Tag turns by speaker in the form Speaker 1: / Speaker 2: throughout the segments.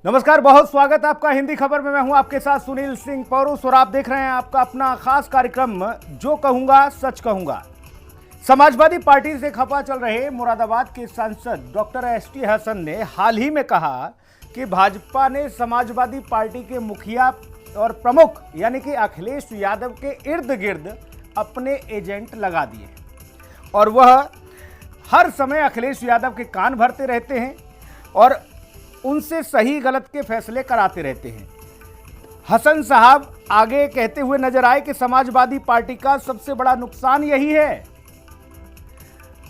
Speaker 1: नमस्कार, बहुत स्वागत है आपका हिंदी खबर में। मैं हूं आपके साथ सुनील सिंह पौरुष और आप देख रहे हैं आपका अपना खास कार्यक्रम जो कहूंगा सच कहूंगा। समाजवादी पार्टी से खफा चल रहे मुरादाबाद के सांसद डॉक्टर एसटी हसन ने हाल ही में कहा कि भाजपा ने समाजवादी पार्टी के मुखिया और प्रमुख यानी कि अखिलेश यादव के इर्द गिर्द अपने एजेंट लगा दिए और वह हर समय अखिलेश यादव के कान भरते रहते हैं और उनसे सही गलत के फैसले कराते रहते हैं। हसन साहब आगे कहते हुए नजर आए कि समाजवादी पार्टी का सबसे बड़ा नुकसान यही है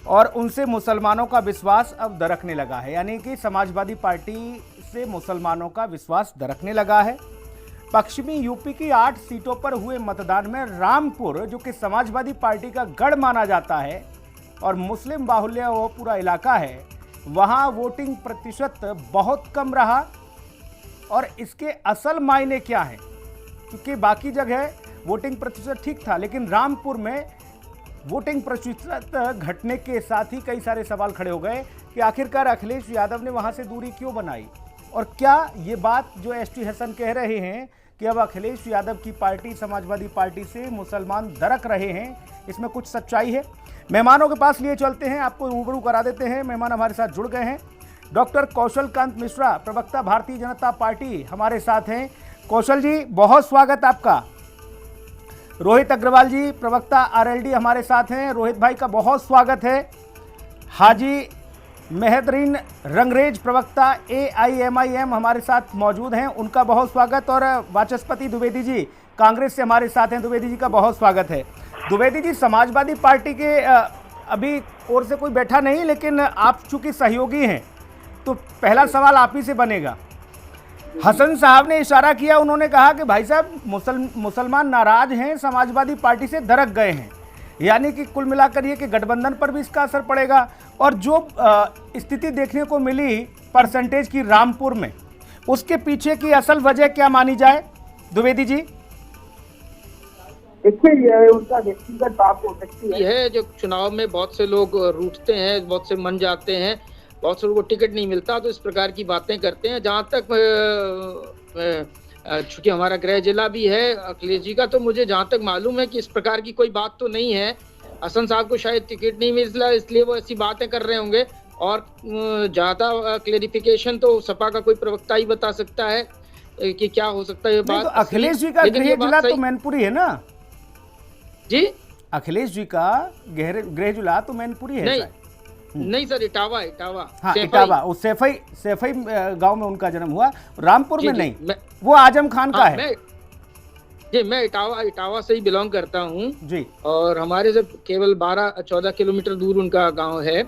Speaker 1: और उनसे मुसलमानों का विश्वास अब दरकने लगा है, यानी कि समाजवादी पार्टी से मुसलमानों का विश्वास दरकने लगा है। पश्चिमी यूपी की 8 सीटों पर हुए मतदान में रामपुर, जो कि समाजवादी पार्टी का गढ़ माना जाता है और मुस्लिम बाहुल्य वो पूरा इलाका है, वहां वोटिंग प्रतिशत बहुत कम रहा। और इसके असल मायने क्या है, क्योंकि बाकी जगह वोटिंग प्रतिशत ठीक था, लेकिन रामपुर में वोटिंग प्रतिशत घटने के साथ ही कई सारे सवाल खड़े हो गए कि आखिरकार अखिलेश यादव ने वहां से दूरी क्यों बनाई और क्या ये बात जो एसटी हसन कह रहे हैं कि अब अखिलेश यादव की पार्टी समाजवादी पार्टी से मुसलमान दरक रहे हैं, इसमें कुछ सच्चाई है। मेहमानों के पास लिए चलते हैं, आपको रूबरू करा देते हैं। मेहमान हमारे साथ जुड़ गए हैं। डॉक्टर कौशल कांत मिश्रा, प्रवक्ता भारतीय जनता पार्टी, हमारे साथ हैं। कौशल जी, बहुत स्वागत आपका। रोहित अग्रवाल जी, प्रवक्ता आरएलडी, हमारे साथ हैं। रोहित भाई का बहुत स्वागत है। हाजी मेहदरीन रंगरेज, प्रवक्ता एआईएमआईएम, हमारे साथ मौजूद हैं, उनका बहुत स्वागत। और वाचस्पति द्विवेदी जी कांग्रेस से हमारे साथ हैं, द्विवेदी जी का बहुत स्वागत है। द्विवेदी जी, समाजवादी पार्टी के अभी ओर से कोई बैठा नहीं, लेकिन आप चूंकि सहयोगी हैं तो पहला सवाल आप ही से बनेगा। हसन साहब ने इशारा किया, उन्होंने कहा कि भाई साहब मुसलमान नाराज हैं, समाजवादी पार्टी से दरक गए हैं, यानी कि कुल मिलाकर ये कि गठबंधन पर भी इसका असर पड़ेगा। और जो स्थिति देखने को मिली परसेंटेज की रामपुर में, उसके पीछे की असल वजह क्या मानी जाए द्विवेदी जी?
Speaker 2: देखिए, यह उनका व्यक्तिगत बात हो सकती है।
Speaker 3: यह जो चुनाव में बहुत से लोग रूठते हैं, बहुत से मन जाते हैं, बहुत से लोगों को टिकट नहीं मिलता, तो इस प्रकार की बातें करते हैं। जहाँ तक चूंकि हमारा गृह जिला भी है अखिलेश जी का, तो मुझे जहाँ तक मालूम है कि इस प्रकार की कोई बात तो नहीं है। हसन साहब को शायद टिकट नहीं मिला, इसलिए वो ऐसी बातें कर रहे होंगे। और ज्यादा क्लेरिफिकेशन तो सपा का कोई प्रवक्ता ही बता सकता है कि क्या हो सकता है ये बात।
Speaker 1: तो अखिलेश जी का गृह जिला तो मैनपुरी है ना
Speaker 3: जी?
Speaker 1: अखिलेश जी का गृह जिला तो मैनपुरी है।
Speaker 3: नहीं सर, इटावा।
Speaker 1: हाँ, इटावा, वो सैफई गांव में उनका जन्म हुआ, रामपुर में नहीं, वो आजम खान का है।
Speaker 3: मैं इटावा से ही बिलोंग करता हूँ
Speaker 1: जी, और
Speaker 3: हमारे से केवल 12-14 किलोमीटर दूर उनका गांव है।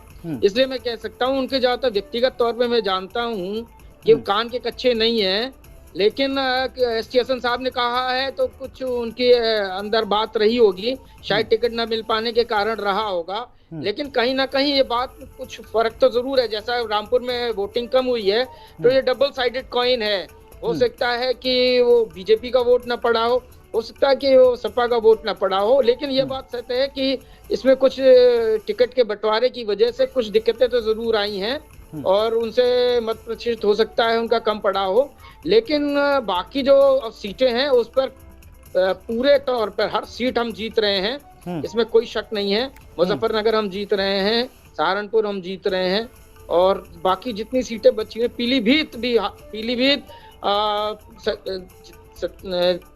Speaker 3: इसलिए मैं कह सकता हूँ, उनके ज्यादा व्यक्तिगत तौर पे मैं जानता हूँ कि कान के कच्चे नहीं है। लेकिन एसटी हसन साहब ने कहा है तो कुछ उनके अंदर बात रही होगी, शायद टिकट न मिल पाने के कारण रहा होगा। लेकिन कहीं ना कहीं ये बात कुछ फर्क तो जरूर है। जैसा रामपुर में वोटिंग कम हुई है, तो ये डबल साइडेड कॉइन है। हो सकता है कि वो बीजेपी का वोट न पड़ा हो सकता है कि वो सपा का वोट न पड़ा हो। लेकिन ये बात सच है कि इसमें कुछ टिकट के बंटवारे की वजह से कुछ दिक्कतें तो जरूर आई हैं और उनसे मत प्रतिशत हो सकता है उनका कम पड़ा हो। लेकिन बाकी जो सीटें हैं उस पर पूरे तौर पर हर सीट हम जीत रहे हैं, इसमें कोई शक नहीं है। मुजफ्फरनगर हम जीत रहे हैं, सहारनपुर हम जीत रहे हैं, और बाकी जितनी सीटें बची हैं, पीलीभीत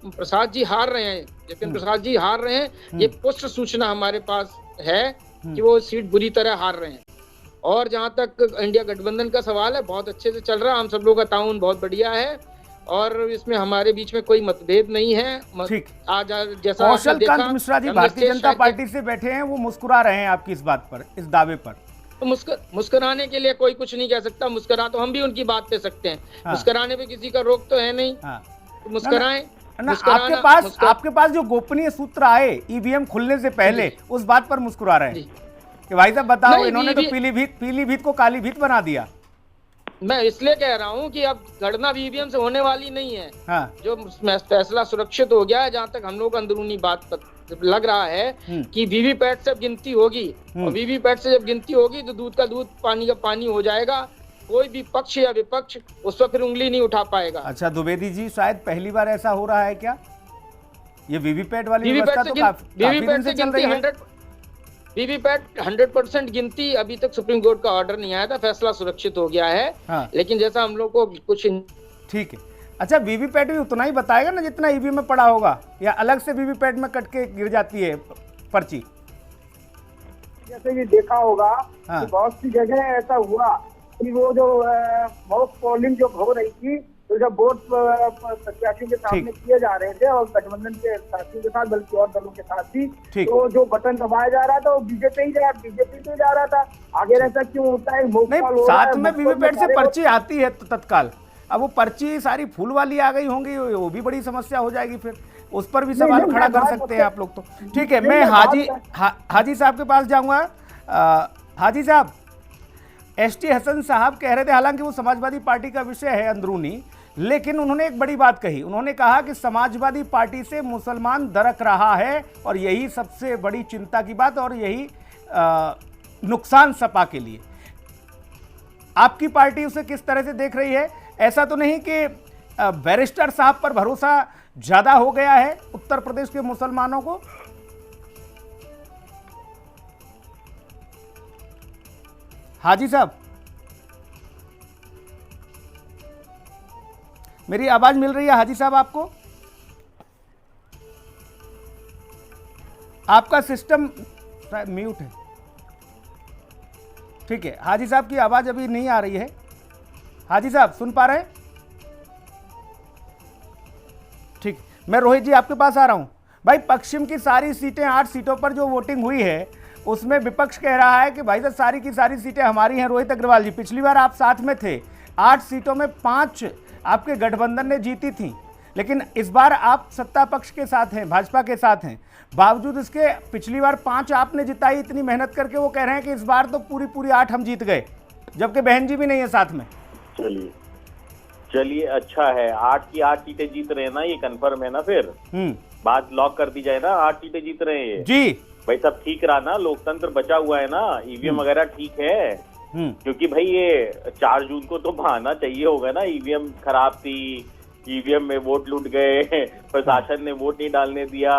Speaker 3: प्रसाद जी हार रहे हैं, जतिन प्रसाद जी हार रहे हैं। ये पुष्ट सूचना हमारे पास है कि वो सीट बुरी तरह हार रहे हैं। और जहां तक इंडिया गठबंधन का सवाल है, बहुत अच्छे से चल रहा है, हम सब लोगों का ताउन बहुत बढ़िया है और इसमें हमारे बीच में कोई मतभेद नहीं है।
Speaker 1: ठीक,
Speaker 3: आज जैसा
Speaker 1: कौशल कांत मिश्रा जी भारतीय जनता पार्टी से बैठे हैं, वो मुस्कुरा रहे हैं आपकी इस बात पर, इस दावे पर।
Speaker 3: तो मुस्कुराने के लिए कोई कुछ नहीं कह सकता, मुस्कुरा तो हम भी उनकी बात पे सकते हैं। हाँ। मुस्कुराने पे किसी का रोक तो है नहीं। हाँ। तो मुस्कुराएं
Speaker 1: ना, आपके पास जो गोपनीय सूत्र आए ईवीएम खुलने से पहले, उस बात पर मुस्कुरा रहे हैं कि भाई साहब बताओ, इन्होंने तो पीलीभीत को काली भीत बना दिया।
Speaker 3: मैं इसलिए कह रहा हूं कि अब गणना ईवीएम से होने वाली नहीं है।
Speaker 1: हाँ।
Speaker 3: जो फैसला सुरक्षित हो गया है, जहां तक हम लोग अंदरूनी बात लग रहा है कि वीवीपैट से अब गिनती होगी, और वीवीपैट से जब गिनती होगी तो दूध का दूध, पानी का पानी हो जाएगा। कोई भी पक्ष या विपक्ष उस पर फिर उंगली नहीं उठा पाएगा।
Speaker 1: अच्छा द्विवेदी जी, शायद पहली बार ऐसा हो रहा है क्या? ये वीवीपैट वाली
Speaker 3: वीवीपैट
Speaker 1: व्यवस्था तो काफी दिन से चल रही है।
Speaker 3: वीवीपैट 100% गिनती अभी तक सुप्रीम कोर्ट का ऑर्डर नहीं आया था, फैसला सुरक्षित हो गया है।
Speaker 1: हाँ।
Speaker 3: लेकिन जैसा हम लोग को कुछ
Speaker 1: ठीक है। अच्छा वीवीपैट भी उतना ही बताएगा ना जितना ईवीएम में पड़ा होगा, या अलग से वीवीपैट में कट के गिर जाती है पर्ची?
Speaker 2: जैसे ये देखा होगा
Speaker 1: हाँ।
Speaker 2: कि बहुत सी जगह ऐसा हुआ कि वो जो मॉक पोलिंग जो हो रही थी, तो जब वोट प्रत्याशियों के सामने किए जा रहे थे और गठबंधन के साथियों के साथ बल्कि और दलों के साथ भी, तो जो बटन दबाया जा रहा था वो बीजेपी पे जा रहा था। आगे ऐसा क्यों होता है?
Speaker 1: नहीं, साथ में वीवीपैट से पर्ची आती है तो तत्काल, अब वो पर्ची सारी फूल वाली आ गई होंगी, वो भी बड़ी समस्या हो जाएगी, फिर उस पर भी सवाल खड़ा कर सकते हैं आप लोग। तो ठीक है, मैं हाजी साहब के पास जाऊंगा। हाजी साहब, एसटी हसन साहब कह रहे थे, हालांकि वो समाजवादी पार्टी का विषय है अंदरूनी, लेकिन उन्होंने एक बड़ी बात कही। उन्होंने कहा कि समाजवादी पार्टी से मुसलमान दरक रहा है और यही सबसे बड़ी चिंता की बात और यही नुकसान सपा के लिए। आपकी पार्टी उसे किस तरह से देख रही है? ऐसा तो नहीं कि बैरिस्टर साहब पर भरोसा ज्यादा हो गया है उत्तर प्रदेश के मुसलमानों को? हाजी साहब, मेरी आवाज मिल रही है हाजी साहब आपको? आपका सिस्टम म्यूट है। ठीक है, हाजी साहब की आवाज अभी नहीं आ रही है। हाजी साहब सुन पा रहे हैं? ठीक, मैं रोहित जी आपके पास आ रहा हूं। भाई, पश्चिम की सारी सीटें, 8 सीटों पर जो वोटिंग हुई है, उसमें विपक्ष कह रहा है कि भाई साहब सारी की सारी सीटें हमारी हैं। रोहित अग्रवाल जी, पिछली बार आप साथ में थे, 8 सीटों में 5 आपके गठबंधन ने जीती थी, लेकिन इस बार आप सत्ता पक्ष के साथ हैं, भाजपा के साथ हैं। बावजूद इसके पिछली बार 5 आपने जिताई इतनी मेहनत करके, वो कह रहे हैं कि इस बार तो पूरी 8 हम जीत गए, जबकि बहन जी भी नहीं है साथ में।
Speaker 4: चलिए अच्छा है, 8 की 8 सीटें जीत रहे हैं ना, ये कंफर्म है ना? फिर बात लॉक कर दी जाए ना, 8 सीटें जीत रहे हैं ये
Speaker 1: जी।
Speaker 4: भाई सब ठीक रहा ना, लोकतंत्र बचा हुआ है ना, ईवीएम वगैरह ठीक है। क्योंकि भाई ये 4 जून को तो बहाना चाहिए होगा ना, ईवीएम खराब थी, ईवीएम में वोट लूट गए, प्रशासन ने वोट नहीं डालने दिया,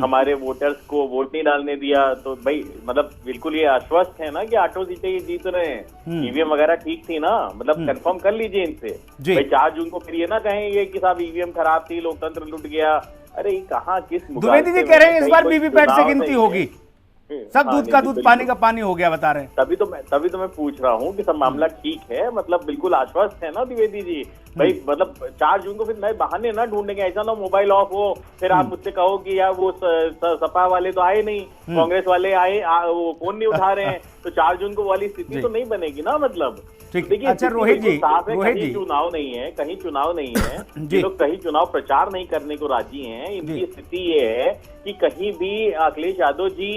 Speaker 4: हमारे वोटर्स को वोट नहीं डालने दिया, तो भाई मतलब बिल्कुल ये आश्वस्त है ना कि 8 सीटें ये जीत रहे हैं। ईवीएम वगैरह ठीक थी ना, मतलब कंफर्म कर लीजिए इनसे भाई। 4 जून को फिर ये ना कहेंगे कि साहब ईवीएम खराब थी, लोकतंत्र लुट गया। अरे कहाँ किस
Speaker 1: द्विवेदी जी कह रहे हैं इस बार वीवीपैट से गिनती होगी, सब दूध का दूध पानी का पानी हो गया, बता रहे हैं।
Speaker 4: तभी तो मैं पूछ रहा हूँ कि सब मामला ठीक है, मतलब बिल्कुल आश्वस्त है ना द्विवेदी जी भाई? मतलब 4 जून को फिर नए बहाने ना ढूंढेंगे, ऐसा ना मोबाइल ऑफ हो, फिर आप मुझसे कहो कि यार वो सपा वाले तो आए नहीं, कांग्रेस वाले आए, वो फोन नहीं उठा रहे हैं, तो 4 जून को वाली स्थिति तो नहीं बनेगी ना। मतलब देखिए,
Speaker 1: अच्छा रोहित जी,
Speaker 4: कहीं चुनाव नहीं है, कहीं चुनाव नहीं है, ये लोग कहीं चुनाव प्रचार नहीं करने को राजी हैं। इनकी स्थिति ये है कि कहीं भी अखिलेश यादव जी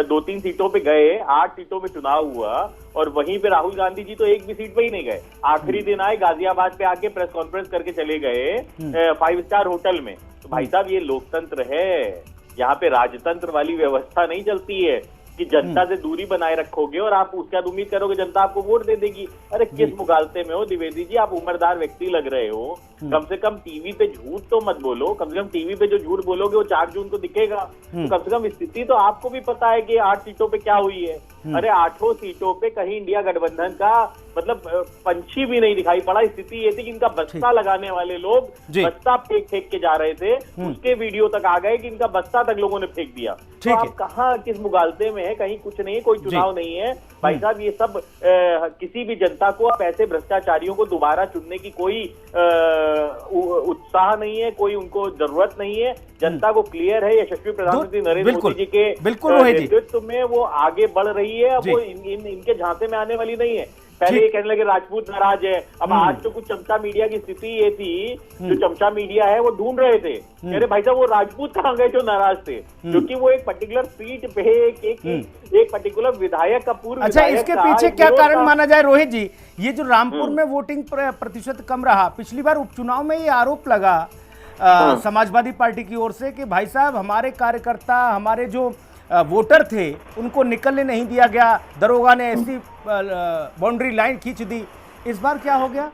Speaker 4: 2-3 सीटों पे गए, 8 सीटों पे चुनाव हुआ, और वहीं पे राहुल गांधी जी तो एक भी सीट पे ही नहीं गए। आखिरी दिन आए, गाजियाबाद पे आके प्रेस कॉन्फ्रेंस करके चले गए 5 स्टार होटल में। तो भाई साहब ये लोकतंत्र है, यहाँ पे राजतंत्र वाली व्यवस्था नहीं चलती है कि जनता से दूरी बनाए रखोगे और आप उसके बाद उम्मीद करोगे जनता आपको वोट दे देगी। अरे किस मुगालते में हो द्विवेदी जी, आप उम्रदार व्यक्ति लग रहे हो, कम से कम टीवी पे झूठ तो मत बोलो, कम से कम टीवी पे जो झूठ बोलोगे वो 4 जून को दिखेगा। तो कम से कम स्थिति तो आपको भी पता है कि 8 सीटों पे क्या हुई है। अरे 8 सीटों पे कहीं इंडिया गठबंधन का मतलब पंछी भी नहीं दिखाई पड़ा। स्थिति ये थी कि इनका बस्ता लगाने वाले लोग बस्ता फेंक के जा रहे थे, उसके वीडियो तक आ गए कि इनका बस्ता तक लोगों ने फेंक दिया। तो आप कहाँ किस मुगालते में है, कहीं कुछ नहीं, कोई चुनाव नहीं है भाई साहब। ये सब किसी भी जनता को आप ऐसे भ्रष्टाचारियों को दोबारा चुनने की कोई उत्साह नहीं है, कोई उनको जरूरत नहीं है। जनता को क्लियर है यशस्वी प्रधानमंत्री नरेंद्र मोदी जी के नेतृत्व में वो आगे बढ़ रही है। अब वो इनके झांसे में आने वाली नहीं है। पहले ये कहने लगे राजपूत नाराज है, अब आज तो कुछ चमचा मीडिया की स्थिति ये थी, जो चमचा मीडिया है वो ढूंढ रहे थे, अरे भाई साहब वो राजपूत कहाँ गए जो नाराज थे, क्योंकि वो एक पर्टिकुलर सीट पे एक पर्टिकुलर विधायक का पूर्व।
Speaker 1: अच्छा, इसके पीछे क्या कारण माना जाए रोहित जी? ये जो रामपुर में वोटिंग प्रतिशत कम रहा, पिछली बार उपचुनाव में ये आरोप लगा समाजवादी पार्टी की ओर से कि भाई साहब हमारे कार्यकर्ता, हमारे जो वोटर थे उनको निकलने नहीं दिया गया, दरोगा ने ऐसी बाउंड्री लाइन खींच दी इस बार क्या हो गया?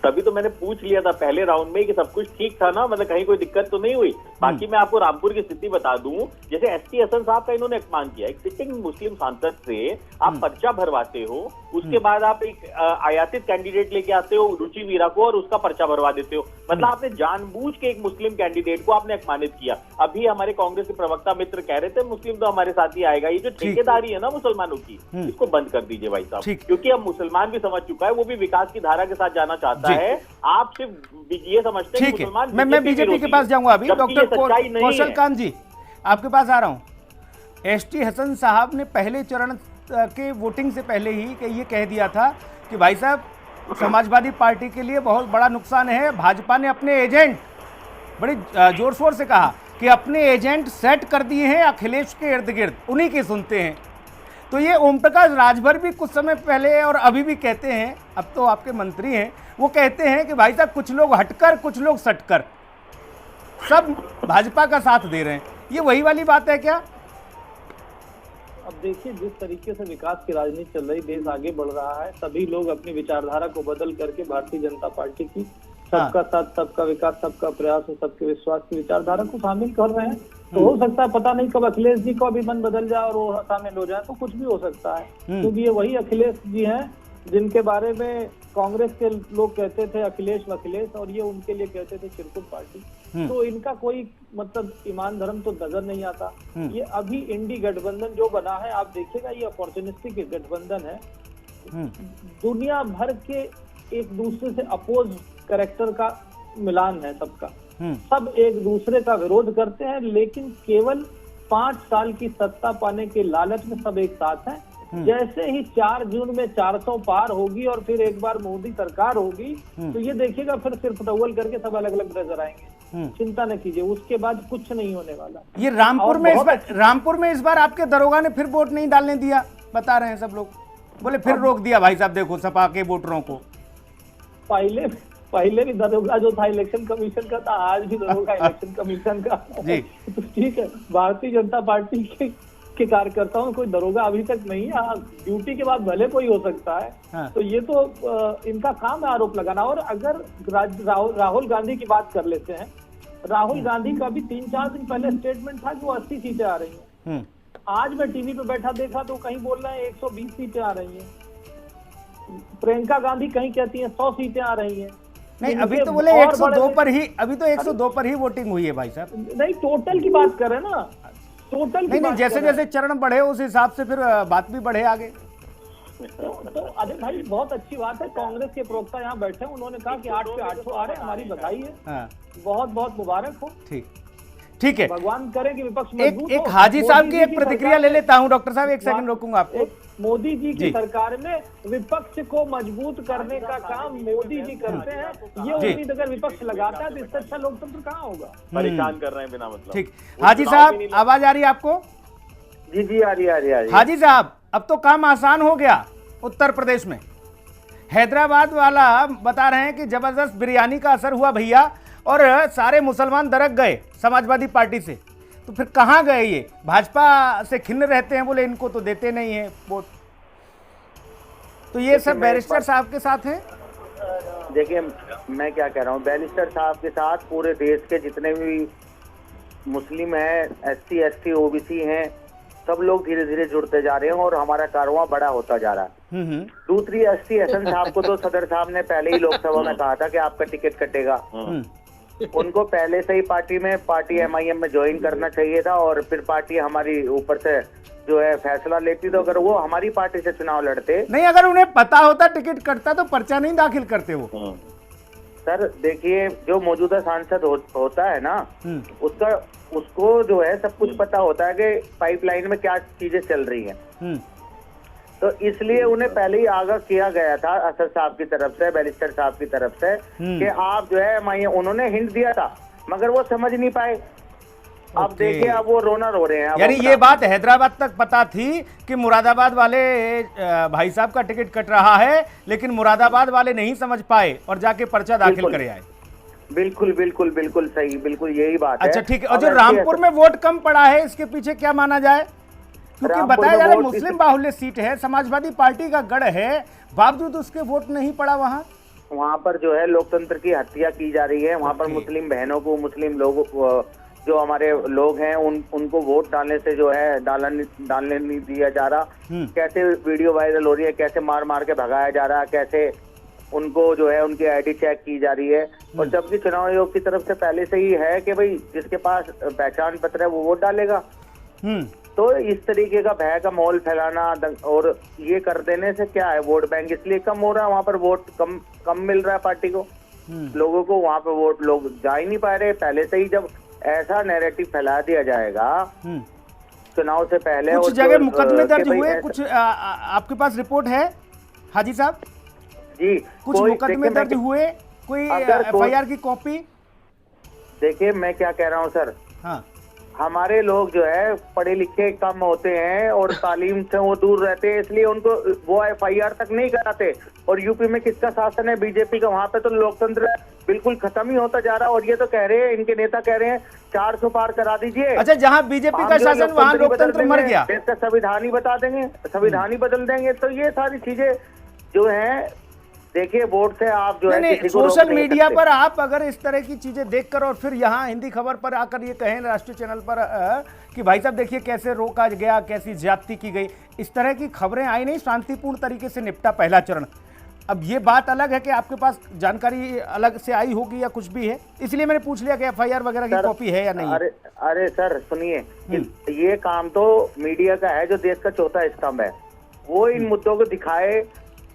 Speaker 4: तभी तो मैंने पूछ लिया था पहले राउंड में कि सब कुछ ठीक था ना, मतलब कहीं कोई दिक्कत तो नहीं हुई। बाकी मैं आपको रामपुर की स्थिति बता दूं, जैसे एसटी हसन साहब का इन्होंने अपमान किया, एक सिटिंग मुस्लिम सांसद से आप पर्चा भरवाते हो, उसके बाद आप एक आयातित कैंडिडेट लेके आते हो रुचि वीरा को और उसका पर्चा भरवा देते हो। मतलब आपने जानबूझ के एक मुस्लिम कैंडिडेट को आपने अपमानित किया। अभी हमारे कांग्रेस के प्रवक्ता मित्र कह रहे थे मुस्लिम तो हमारे साथ ही आएगा। ये जो ठेकेदारी है ना मुसलमानों की, इसको बंद कर दीजिए भाई साहब, क्योंकि अब मुसलमान भी समझ चुका है, वो भी विकास की धारा के साथ जाना चाहता है। आप सिर्फ ये समझते हैं कि मुसलमान,
Speaker 1: मैं बीजेपी के पास जाऊंगा अभी। डॉक्टर कौशल कांत जी, आपके पास आ रहा हूं। एसटी हसन साहब ने पहले चरण के वोटिंग से पहले ही ये कह दिया था कि भाई साहब समाजवादी पार्टी के लिए बहुत बड़ा नुकसान है। भाजपा ने अपने एजेंट, बड़ी जोर शोर से कहा कि अपने एजेंट सेट कर दिए हैं अखिलेश के इर्द गिर्द, उन्हीं के सुनते हैं। तो ये ओम प्रकाश राजभर भी कुछ समय पहले और अभी भी कहते हैं, अब तो आपके मंत्री हैं, वो कहते हैं कि भाई साहब कुछ लोग हटकर कुछ लोग सटकर सब भाजपा का साथ दे रहे हैं। ये वही वाली बात है क्या?
Speaker 5: अब देखिए, जिस तरीके से विकास की राजनीति चल रही, देश आगे बढ़ रहा है, सभी लोग अपनी विचारधारा को बदल करके भारतीय जनता पार्टी की सबका साथ सबका विकास सबका प्रयास और सबके विश्वास की विचारधारा को शामिल कर रहे हैं। तो हो सकता है, पता नहीं कब अखिलेश जी को भी मन बदल जाए और वो शामिल हो जाए, तो कुछ भी हो सकता है। क्योंकि ये वही अखिलेश जी हैं जिनके बारे में कांग्रेस के लोग कहते थे अखिलेश वखिलेश, और ये उनके लिए कहते थे चिरकुट पार्टी। तो इनका कोई मतलब ईमान धर्म तो नजर नहीं आता। ये अभी इंडी गठबंधन जो बना है, आप देखिएगा, ये अपॉर्चुनिस्टिक गठबंधन है। दुनिया भर के एक दूसरे से अपोज कैरेक्टर का मिलान है सबका। सब एक दूसरे का विरोध करते हैं, लेकिन केवल 5 साल की सत्ता पाने के लालच में सब एक साथ हैं। जैसे ही 4 जून में 400 पार होगी और फिर एक बार मोदी सरकार होगी, तो ये देखिएगा फिर सिर्फ फटौल करके सब अलग अलग नजर आएंगे। चिंता न कीजिए, उसके बाद कुछ नहीं होने वाला।
Speaker 1: ये रामपुर में इस बार आपके दरोगा ने फिर वोट नहीं डालने दिया, बता रहे हैं सब लोग। बोले फिर रोक दिया भाई साहब, देखो सपा के वोटरों को।
Speaker 5: पहले भी दरोगा जो था इलेक्शन कमीशन का था, आज भी दरोगा इलेक्शन कमीशन का जी। तो ठीक है, भारतीय जनता पार्टी के कार्यकर्ताओं में कोई दरोगा अभी तक नहीं है। हाँ, ड्यूटी के बाद भले कोई हो सकता है। हाँ। तो ये तो इनका काम है आरोप लगाना। और अगर राहुल गांधी की बात कर लेते हैं, राहुल गांधी का भी 3-4 दिन पहले स्टेटमेंट था कि वो 80 सीटें आ रही हैं। आज मैं टीवी पे बैठा देखा तो कहीं बोल रहे हैं 120 सीटें आ रही हैं। प्रियंका गांधी कहीं कहती हैं 100 सीटें आ रही हैं।
Speaker 1: नहीं, अभी तो बोले 102 पर ही, अभी तो 102 पर ही वोटिंग हुई है भाई साहब।
Speaker 5: नहीं, टोटल की बात करें ना, टोटल की
Speaker 1: नहीं, जैसे जैसे चरण बढ़े उस हिसाब से फिर बात भी बढ़े आगे।
Speaker 5: तो अरे भाई, बहुत अच्छी बात है। कांग्रेस के प्रवक्ता यहाँ बैठे, उन्होंने कहा कि 8 पे 800 आ रहे हैं, हमारी बधाई है। हाँ। बहुत बहुत मुबारक हो। ठीक है, भगवान करे कि विपक्ष
Speaker 1: एक हाजी साहब की एक प्रतिक्रिया ले लेता हूँ। डॉक्टर साहब एक सेकंड रोकूंगा आपको।
Speaker 5: मोदी जी की सरकार में विपक्ष को मजबूत करने का काम मोदी जी करते हैं। ये उम्मीद अगर विपक्ष लगाता है तो इससे अच्छा लोकतंत्र कहाँ होगा।
Speaker 4: परेशान कर रहे हैं बिना मतलब।
Speaker 1: ठीक, हाजी साहब आवाज आ रही है आपको?
Speaker 2: जी आ रही है।
Speaker 1: हाजी साहब, अब तो काम आसान हो गया उत्तर प्रदेश में। हैदराबाद वाला बता रहे हैं कि जबरदस्त बिरयानी का असर हुआ भैया, और सारे मुसलमान दरक गए समाजवादी पार्टी से। तो फिर कहाँ गए ये? भाजपा से खिन्न रहते हैं, बोले इनको तो देते नहीं है वोट। तो ये सब बैरिस्टर साहब के साथ हैं।
Speaker 2: देखिए, मैं क्या कह रहा हूँ, बैरिस्टर साहब के साथ पूरे देश के जितने भी मुस्लिम हैं, SC ST OBC हैं, सब लोग धीरे धीरे जुड़ते जा रहे हैं और हमारा कारवां बड़ा होता जा रहा है। दूसरी ST हसन साहब को तो सदर साहब ने पहले ही लोकसभा में कहा था कि आपका टिकट कटेगा। उनको पहले से ही पार्टी MIM में ज्वाइन करना चाहिए था, और फिर पार्टी हमारी ऊपर से जो है फैसला लेती। तो अगर वो हमारी पार्टी से चुनाव लड़ते,
Speaker 1: नहीं, अगर उन्हें पता होता टिकट कटता तो पर्चा नहीं दाखिल करते वो।
Speaker 2: सर देखिए, जो मौजूदा सांसद होता है ना, उसको जो है सब कुछ पता होता है कि पाइपलाइन में क्या चीजें चल रही हैं। तो इसलिए उन्हें पहले ही आगाह किया गया था असद साहब की तरफ से, बैरिस्टर साहब की तरफ से, कि आप जो है, उन्होंने हिंट दिया था मगर वो समझ नहीं पाए। अब देखिए, अब वो रोना रो रहे हैं।
Speaker 1: यानी ये बात हैदराबाद तक पता थी कि मुरादाबाद वाले भाई साहब का टिकट कट रहा है, लेकिन मुरादाबाद वाले नहीं समझ पाए और जाके पर्चा दाखिल करे आए।
Speaker 2: बिल्कुल बिल्कुल बिल्कुल सही, बिल्कुल यही बात है।
Speaker 1: अच्छा ठीक है, और जो रामपुर में वोट कम पड़ा है, इसके पीछे क्या माना जाए? क्योंकि
Speaker 2: रामपुर
Speaker 1: बताया
Speaker 2: में
Speaker 1: जा रहा है
Speaker 2: वोट
Speaker 1: मुस्लिम बाहुल्य सीट है, समाजवादी पार्टी का गढ़ है, बावजूद उसके वोट नहीं पड़ा
Speaker 2: वहाँ पर जो है लोकतंत्र की हत्या की जा रही है। वहाँ पर मुस्लिम बहनों को, मुस्लिम लोगों जो हमारे लोग हैं उनको वोट डालने से जो है डालने नहीं दिया जा रहा। कैसे वीडियो वायरल हो रही है, कैसे मार मार के भगाया जा रहा है, कैसे उनको जो है उनकी आईडी चेक की जा रही है। और जबकि चुनाव आयोग की तरफ से पहले से ही है कि भाई जिसके पास पहचान पत्र है वो वोट डालेगा। तो इस तरीके का भय का माहौल फैलाना और ये कर देने से क्या है, वोट बैंक इसलिए कम हो रहा है, वहाँ पर वोट कम मिल रहा है पार्टी को, लोगों को वहाँ पे वोट लोग जा ही नहीं पा रहे। पहले से ही जब ऐसा नैरेटिव फैला दिया जाएगा चुनाव से पहले,
Speaker 1: कुछ जगह मुकदमे दर्ज हुए, कुछ आपके पास रिपोर्ट है हाजी साहब?
Speaker 2: जी,
Speaker 1: कुछ मुकदमे दर्ज हुए, कोई एफआईआर की कॉपी?
Speaker 2: देखिए मैं क्या कह रहा हूँ सर,
Speaker 1: हाँ,
Speaker 2: हमारे लोग जो है पढ़े लिखे कम होते हैं और तालीम से वो दूर रहते हैं, इसलिए उनको वो एफआईआर तक नहीं कराते। और यूपी में किसका शासन है? बीजेपी का। वहाँ पे तो लोकतंत्र बिल्कुल खत्म ही होता जा रहा है। और ये तो कह रहे हैं, इनके नेता कह रहे हैं 400 पार करा दीजिए।
Speaker 1: अच्छा, जहाँ बीजेपी का शासन वहाँ लोकतंत्र मर गया,
Speaker 2: देश का संविधान ही बता देंगे, संविधान ही बदल देंगे। तो ये सारी चीजें जो है, देखिए वोट से आप जो है किसी को
Speaker 1: सोशल मीडिया पर आप अगर इस तरह की चीजें देखकर और फिर यहाँ हिंदी खबर पर आकर ये कहें राष्ट्रीय चैनल पर कि भाई साहब देखिए कैसे रोका गया, कैसी ज्यादती की गई, इस तरह की खबरें आई नहीं, शांतिपूर्ण तरीके से निपटा पहला चरण। अब ये बात अलग है कि आपके पास जानकारी अलग से आई होगी या कुछ भी है, इसलिए मैंने पूछ लिया कि एफआईआर वगैरह की कॉपी है या नहीं।
Speaker 2: अरे सर सुनिए, ये काम तो मीडिया का है जो देश का चौथा स्तंभ है, वो इन मुद्दों को दिखाए।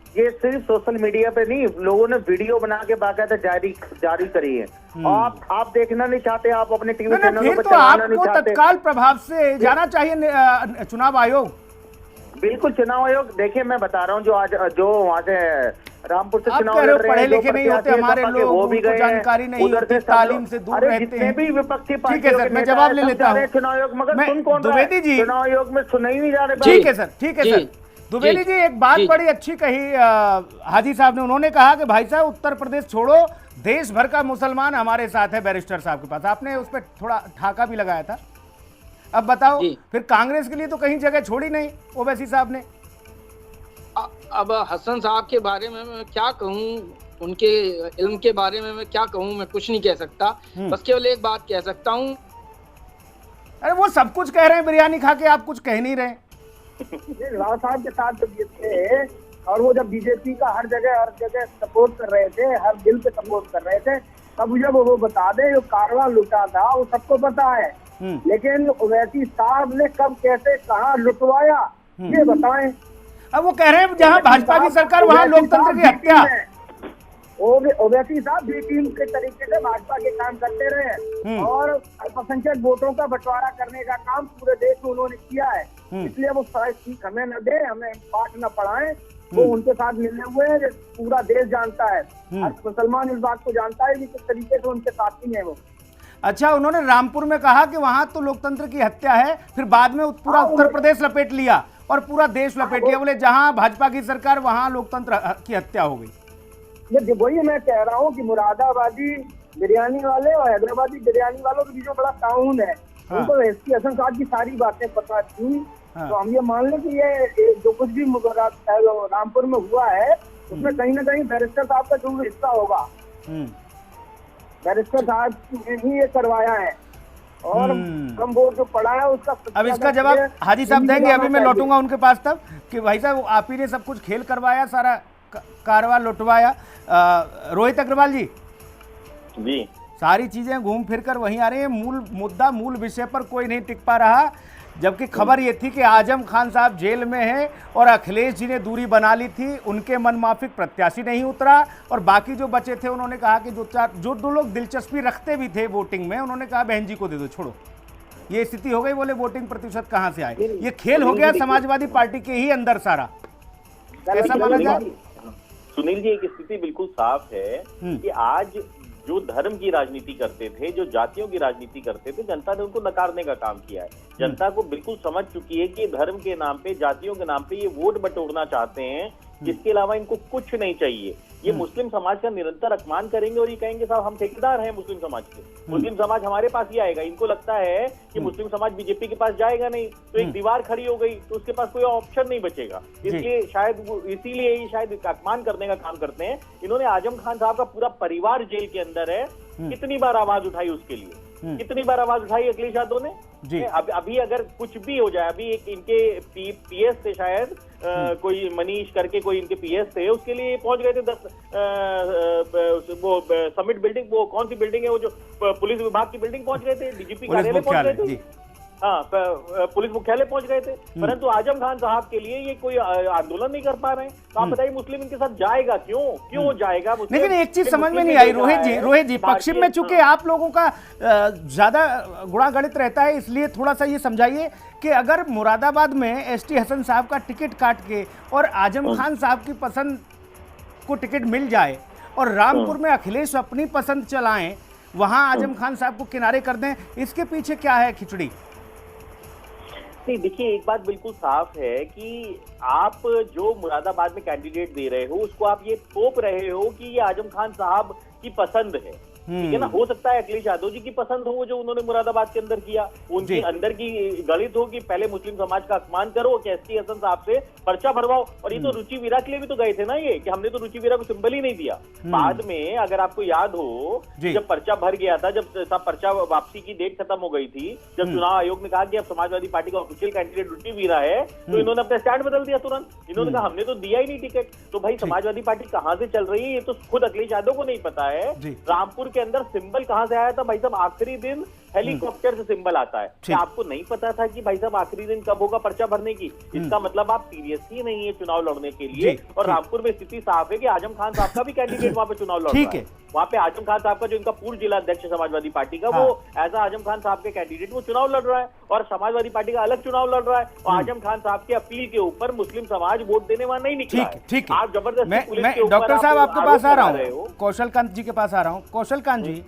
Speaker 2: ये सिर्फ सोशल मीडिया पे नहीं, लोगों ने वीडियो बना के बाकायदा जारी करी है। आप देखना नहीं चाहते, आप अपने टीवी चैनलों पर चलाना नहीं चाहते।
Speaker 1: तत्काल प्रभाव से जाना चाहिए चुनाव आयोग।
Speaker 2: बिल्कुल, चुनाव आयोग। देखिए मैं बता रहा हूँ, जो वहाँ से रामपुर से चुनाव
Speaker 1: लड़ रहे हैं, पढ़े लिखे नहीं होते हमारे लोग, वो भी गए, जानकारी नहीं होती, तालीम से दूर रहते हैं।
Speaker 2: भी विपक्षी
Speaker 1: ठीक है सर, मैं जवाब ले लेता हूँ।
Speaker 2: चुनाव आयोग, मगर सुन कौन रहा है?
Speaker 1: द्विवेदी जी,
Speaker 2: चुनाव आयोग में सुना ही नहीं जा रहे।
Speaker 1: ठीक है सर, ठीक है सर। द्विवेदी जी, एक बात बड़ी अच्छी कही हाजी साहब ने, उन्होंने कहा कि भाई साहब उत्तर प्रदेश छोड़ो, देश भर का मुसलमान हमारे साथ है बैरिस्टर साहब के पास। आपने उस पर थोड़ा ठाका भी लगाया था। अब बताओ, फिर कांग्रेस के लिए तो कहीं जगह छोड़ी नहीं ओवैसी साहब ने।
Speaker 3: अब हसन साहब के बारे में मैं क्या कहूँ, उनके इल्म के बारे में मैं क्या कहूँ, मैं कुछ नहीं कह सकता। बस केवल एक बात कह सकता हूँ।
Speaker 1: अरे वो सब कुछ कह रहे हैं बिरयानी खा के, आप कुछ कह नहीं रहे।
Speaker 2: राव साहब के साथ जब ये थे और वो जब बीजेपी का हर जगह सपोर्ट कर रहे थे, हर दिल पे सपोर्ट कर रहे थे, तब जब वो बता दे जो कारवां लुटा था वो सबको पता है। लेकिन ओवैसी साहब ने कब, कैसे, कहाँ लुटवाया, ये बताएं।
Speaker 1: अब वो कह रहे हैं जहाँ भाजपा की सरकार वहाँ लोकतंत्र की हत्या।
Speaker 2: ओवैसी साहब बी टीम के तरीके से भाजपा के काम करते रहे और अल्पसंख्यक वोटों का बंटवारा करने का काम पूरे देश में उन्होंने किया है। इसलिए वो सारी सीख हमें न दे, हमें पाठ न पढ़ाएं। वो उनके साथ मिलने हुए हैं, पूरा देश जानता है, हर मुसलमान इस बात को जानता है कि किस तरीके से उनके साथी हैं वो।
Speaker 1: अच्छा, उन्होंने रामपुर में कहा कि वहां तो लोकतंत्र की हत्या है, फिर बाद में पूरा उत्तर प्रदेश लपेट लिया और पूरा देश लपेट लिया। बोले जहां भाजपा की सरकार वहां लोकतंत्र की हत्या हो गई।
Speaker 2: ये वही मैं कह रहा हूँ कि मुरादाबादी बिरयानी वाले और हैदराबादी बिरयानी वालों के बीच में बड़ा ताउन है। उनको एसपी हसन साहब की सारी बातें पता थी। तो हम ये मान लें कि ये जो कुछ भी रामपुर में हुआ है उसमें कहीं ना कहीं बैरिस्टर साहब का जरूर हिस्सा होगा। बैरिस्टर साहब ने ही ये करवाया है और कम वोट जो पड़ा है उसका।
Speaker 1: अब इसका जवाब हाजी साहब देंगे, अभी मैं लौटूंगा उनके पास तब कि भाई साहब आप ही ने सब कुछ खेल करवाया, सारा कारवा लुटवाया। रोहित अग्रवाल जी, सारी चीजें घूम फिर कर वहीं आ रही है, मूल मुद्दा, मूल विषय पर कोई नहीं टिक पा रहा। जबकि खबर ये थी कि आजम खान साहब जेल में हैं और अखिलेश जी ने दूरी बना ली थी, उनके मनमाफिक प्रत्याशी नहीं उतरा और बाकी जो बचे थे उन्होंने कहा कि जो दो लोग दिलचस्पी रखते भी थे वोटिंग में, उन्होंने कहा बहन जी को दे दो, छोड़ो। ये स्थिति हो गई। बोले वोटिंग प्रतिशत कहां से आए, ये खेल हो गया समाजवादी पार्टी के ही अंदर सारा। ऐसा माना जाए
Speaker 4: सुनील जी, एक स्थिति बिल्कुल साफ है कि आज जो धर्म की राजनीति करते थे, जो जातियों की राजनीति करते थे, जनता ने उनको नकारने का काम किया है। जनता को बिल्कुल समझ चुकी है कि धर्म के नाम पे, जातियों के नाम पे ये वोट बटोरना चाहते हैं, जिसके अलावा इनको कुछ नहीं चाहिए। ये मुस्लिम समाज का निरंतर अपमान करेंगे और ये कहेंगे साहब हम ठेकेदार हैं मुस्लिम समाज के, मुस्लिम समाज हमारे पास ही आएगा। इनको लगता है कि मुस्लिम समाज बीजेपी के पास जाएगा नहीं, तो एक दीवार खड़ी हो गई तो उसके पास कोई ऑप्शन नहीं बचेगा। इसलिए इसीलिए ये शायद अपमान करने का काम करते हैं। इन्होंने आजम खान साहब का पूरा परिवार जेल के अंदर है, कितनी बार आवाज उठाई उसके लिए, कितनी बार आवाज उठाई अखिलेश यादव ने। अभी अगर कुछ भी हो जाए, अभी एक इनके पीएस थे शायद, कोई मनीष करके कोई इनके पीएस थे, उसके लिए पहुंच गए थे 10 वो समिट बिल्डिंग, वो कौन सी बिल्डिंग है वो जो पुलिस विभाग की बिल्डिंग पहुंच गए थे, डीजीपी कार्यालय पहुंच गए थे, हाँ पुलिस मुख्यालय पहुंच गए थे, परंतु आजम खान साहब के लिए ये कोई आंदोलन नहीं कर पा रहे हैं। तो आप बताइए मुस्लिम इनके साथ जाएगा क्यों जाएगा?
Speaker 1: लेकिन एक चीज समझ में नहीं आई रोहित जी, पश्चिम में चूंकि आप लोगों का ज्यादा गुणागणित रहता है, इसलिए थोड़ा सा ये समझाइए कि अगर मुरादाबाद में एसटी हसन साहब का टिकट काट के और आजम खान साहब की पसंद को टिकट मिल जाए और रामपुर में अखिलेश अपनी पसंद चलाएं, वहां आजम खान साहब को किनारे कर दें, इसके पीछे क्या है खिचड़ी?
Speaker 4: नहीं, देखिए एक बात बिल्कुल साफ है कि आप जो मुरादाबाद में कैंडिडेट दे रहे हो उसको आप ये थोप रहे हो कि ये आजम खान साहब की पसंद है, ठीक है ना। हो सकता है अखिलेश यादव जी की पसंद हो जो उन्होंने मुरादाबाद के अंदर किया, उनकी अंदर की गणित हो कि पहले मुस्लिम समाज का अपमान करो कि एसटी हसन साहब से पर्चा भरवाओ। और ये तो रुचि वीरा के लिए भी तो गए थे ना, ये कि हमने तो रुचि वीरा को सिंबल ही नहीं दिया। बाद में अगर आपको याद हो, जब पर्चा भर गया था, जब सब पर्चा वापसी की डेट खत्म हो गई थी, जब चुनाव आयोग ने कहा कि अब समाजवादी पार्टी का ऑफिशियल कैंडिडेट रुचि वीरा है, तो इन्होंने अपना स्टैंड बदल दिया तुरंत। इन्होंने कहा हमने तो दिया ही नहीं टिकट। तो भाई समाजवादी पार्टी कहां से चल रही है ये तो खुद अखिलेश यादव को नहीं पता है। रामपुर के अंदर सिंबल कहां से आया था भाई साहब? आखिरी दिन हेलीकॉप्टर से सिंबल आता है। क्या आपको नहीं पता था कि भाई साहब आखिरी दिन कब होगा पर्चा भरने की? इसका मतलब आप सीरियस ही नहीं है चुनाव लड़ने के लिए। और रामपुर में स्थिति साफ है कि आजम खान साहब का भी कैंडिडेट वहां पे चुनाव लड़ रहा है। वहां पे आजम खान साहब का जो इनका पूर्व जिला अध्यक्ष समाजवादी पार्टी का, वो ऐसा आजम खान साहब के कैंडिडेट वो चुनाव लड़ रहा है और समाजवादी पार्टी का अलग चुनाव लड़ रहा है। और आजम खान साहब की अपील के ऊपर मुस्लिम समाज वोट देने वाला नहीं निकला है।
Speaker 1: ठीक
Speaker 4: आप जबरदस्ती
Speaker 1: मैं डॉक्टर साहब आपके पास आ रहा हूँ, कौशल कांत जी के पास आ रहा हूँ। कौशल कांत जी,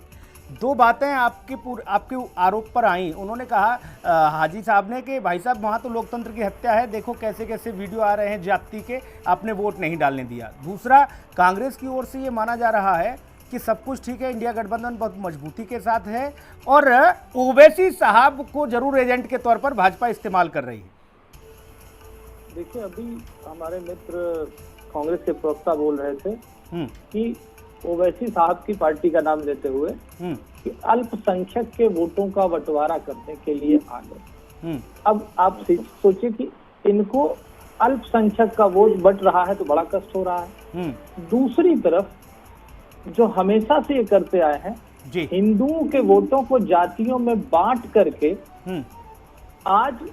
Speaker 1: दो बातें आपके आरोप पर आई। उन्होंने कहा हाजी साहब ने कि भाई साहब वहाँ तो लोकतंत्र की हत्या है, देखो कैसे कैसे वीडियो आ रहे हैं जाति के, आपने वोट नहीं डालने दिया। दूसरा, कांग्रेस की ओर से ये माना जा रहा है कि सब कुछ ठीक है, इंडिया गठबंधन बहुत मजबूती के साथ है और ओवैसी साहब को जरूर एजेंट के तौर पर भाजपा इस्तेमाल कर रही है।
Speaker 5: देखिए, अभी हमारे मित्र कांग्रेस के प्रवक्ता बोल रहे थे कि ओवैसी साहब की पार्टी का नाम लेते हुए कि अल्पसंख्यक के वोटों का बंटवारा करने के लिए आ गए। अब आप सोचिए कि इनको अल्पसंख्यक का वोट बंट रहा है तो बड़ा कष्ट हो रहा है। दूसरी तरफ जो हमेशा से ये करते आए हैं, हिंदुओं के वोटों को जातियों में बांट करके आज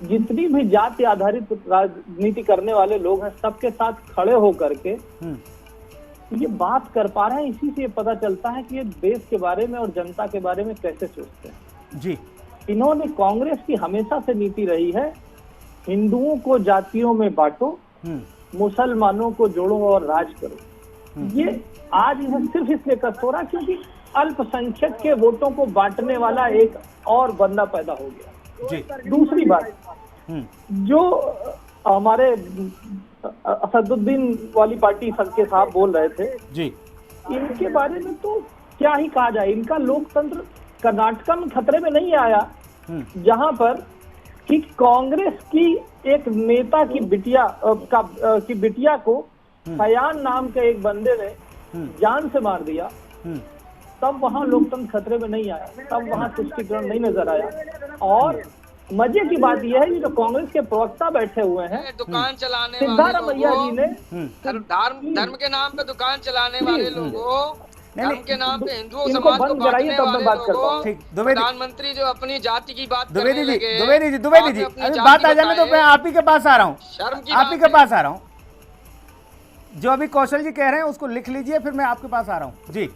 Speaker 5: जितनी भी जाति आधारित राजनीति करने वाले लोग हैं सबके साथ खड़े होकर के ये बात कर पा रहे हैं। इसी से ये पता चलता है कि ये देश के बारे में और जनता के बारे में कैसे सोचते हैं। जी, इन्होंने कांग्रेस की हमेशा से नीति रही है, हिंदुओं को जातियों में बांटो, मुसलमानों को जोड़ो और राज करो। ये आज इन्हें सिर्फ इसलिए कष्ट हो रहा है क्योंकि अल्पसंख्यक के वोटों को बांटने वाला एक और बंदा पैदा हो गया। जी। दूसरी बात, जो हमारे असदुद्दीन वाली पार्टी के साहब बोल रहे थे जी, इनके बारे में तो क्या ही कहा जाए। इनका लोकतंत्र कर्नाटक में खतरे में नहीं आया, जहां पर कि कांग्रेस की एक नेता की बिटिया को फयान नाम के एक बंदे ने जान से मार दिया, तब वहां लोकतंत्र खतरे में नहीं आया, तब वहां तुष्टीकरण नहीं नजर आया। और मजे की बात यह है, जो कांग्रेस के प्रवक्ता बैठे हुए हैं,
Speaker 3: दुकान चलाने
Speaker 5: सिद्धारमैया जी ने
Speaker 3: धर्म के नाम पे दुकान चलाने वाले लोगों, धर्म के नाम पे हिंदुओं समाज को
Speaker 5: कराइए तब मैं बात करता हूँ।
Speaker 3: प्रधानमंत्री जो अपनी जाति की बात
Speaker 1: द्विवेदी जी अभी बात आ जाने तो मैं आप ही के पास आ रहा हूँ, आप ही के पास आ रहा हूँ। जो अभी कौशल जी कह रहे हैं उसको लिख लीजिए, फिर मैं आपके पास आ रहा हूँ। जी,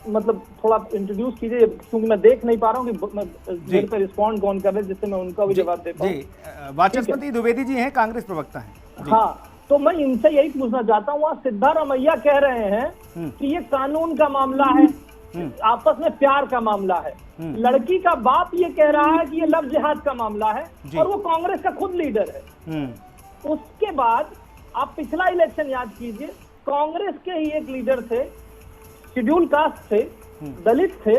Speaker 5: मतलब थोड़ा इंट्रोड्यूस कीजिए क्योंकि मैं देख नहीं पा रहा हूँ कि जेल पे रिस्पॉन्ड कौन कर रहे हैं, जिससे मैं उनका भी जवाब दे पाऊँ।
Speaker 1: वाचस्पति द्विवेदी जी हैं, कांग्रेस प्रवक्ता हैं।
Speaker 5: हाँ, तो मैं इनसे यही पूछना चाहता हूँ, वहाँ सिद्धारमैया कह रहे हैं कि ये कानून का मामला है, आपस में प्यार का मामला है। लड़की का बाप ये कह रहा है कि ये लव जिहाद का मामला है और वो कांग्रेस का खुद लीडर है। उसके बाद आप पिछला इलेक्शन याद कीजिए, कांग्रेस के ही एक लीडर थे, शेड्यूल कास्ट थे, दलित थे,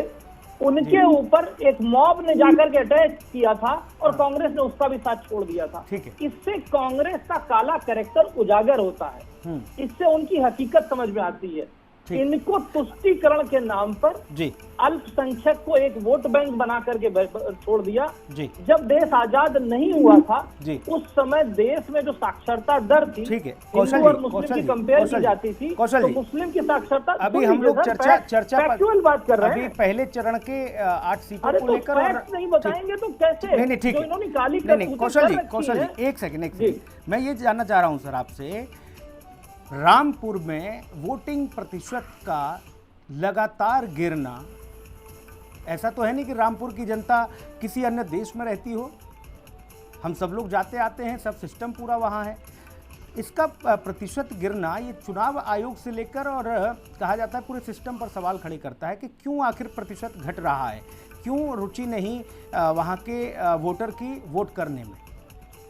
Speaker 5: उनके ऊपर एक मॉब ने जाकर के अटैक किया था और कांग्रेस ने उसका भी साथ छोड़ दिया था।
Speaker 1: ठीक है।
Speaker 5: इससे कांग्रेस का काला कैरेक्टर उजागर होता है, इससे उनकी हकीकत समझ में आती है। इनको तुष्टीकरण के नाम पर
Speaker 1: जी
Speaker 5: अल्पसंख्यक को एक वोट बैंक बना करके छोड़ दिया।
Speaker 1: जी
Speaker 5: जब देश आजाद नहीं हुआ था
Speaker 1: जी
Speaker 5: उस समय देश में जो साक्षरता दर थी,
Speaker 1: ठीक है,
Speaker 5: हिंदू और मुस्लिम की कंपेयर की जाती थी, तो मुस्लिम की साक्षरता,
Speaker 1: अभी हम लोग चर्चा
Speaker 5: फैक्चुअल बात कर रहे
Speaker 1: अभी
Speaker 5: हैं।
Speaker 1: पहले चरण के 8 सीटों
Speaker 5: अरे
Speaker 1: को
Speaker 5: तो
Speaker 1: लेकर और
Speaker 5: फैक्ट नहीं बताएंगे तो कैसे?
Speaker 1: नहीं ठीक
Speaker 5: जो
Speaker 1: है,
Speaker 5: इन्होंने काली
Speaker 1: नहीं कौशल जी एक सेकंड मैं ये जानना चाह रहा हूं सर आपसे, रामपुर में वोटिंग प्रतिशत का लगातार गिरना, ऐसा तो है नहीं कि रामपुर की जनता किसी अन्य देश में रहती हो, हम सब लोग जाते आते हैं, सब सिस्टम पूरा वहाँ है। इसका प्रतिशत गिरना ये चुनाव आयोग से लेकर और कहा जाता है पूरे सिस्टम पर सवाल खड़े करता है कि क्यों आखिर प्रतिशत घट रहा है, क्यों रुचि नहीं वहाँ के वोटर की वोट करने में।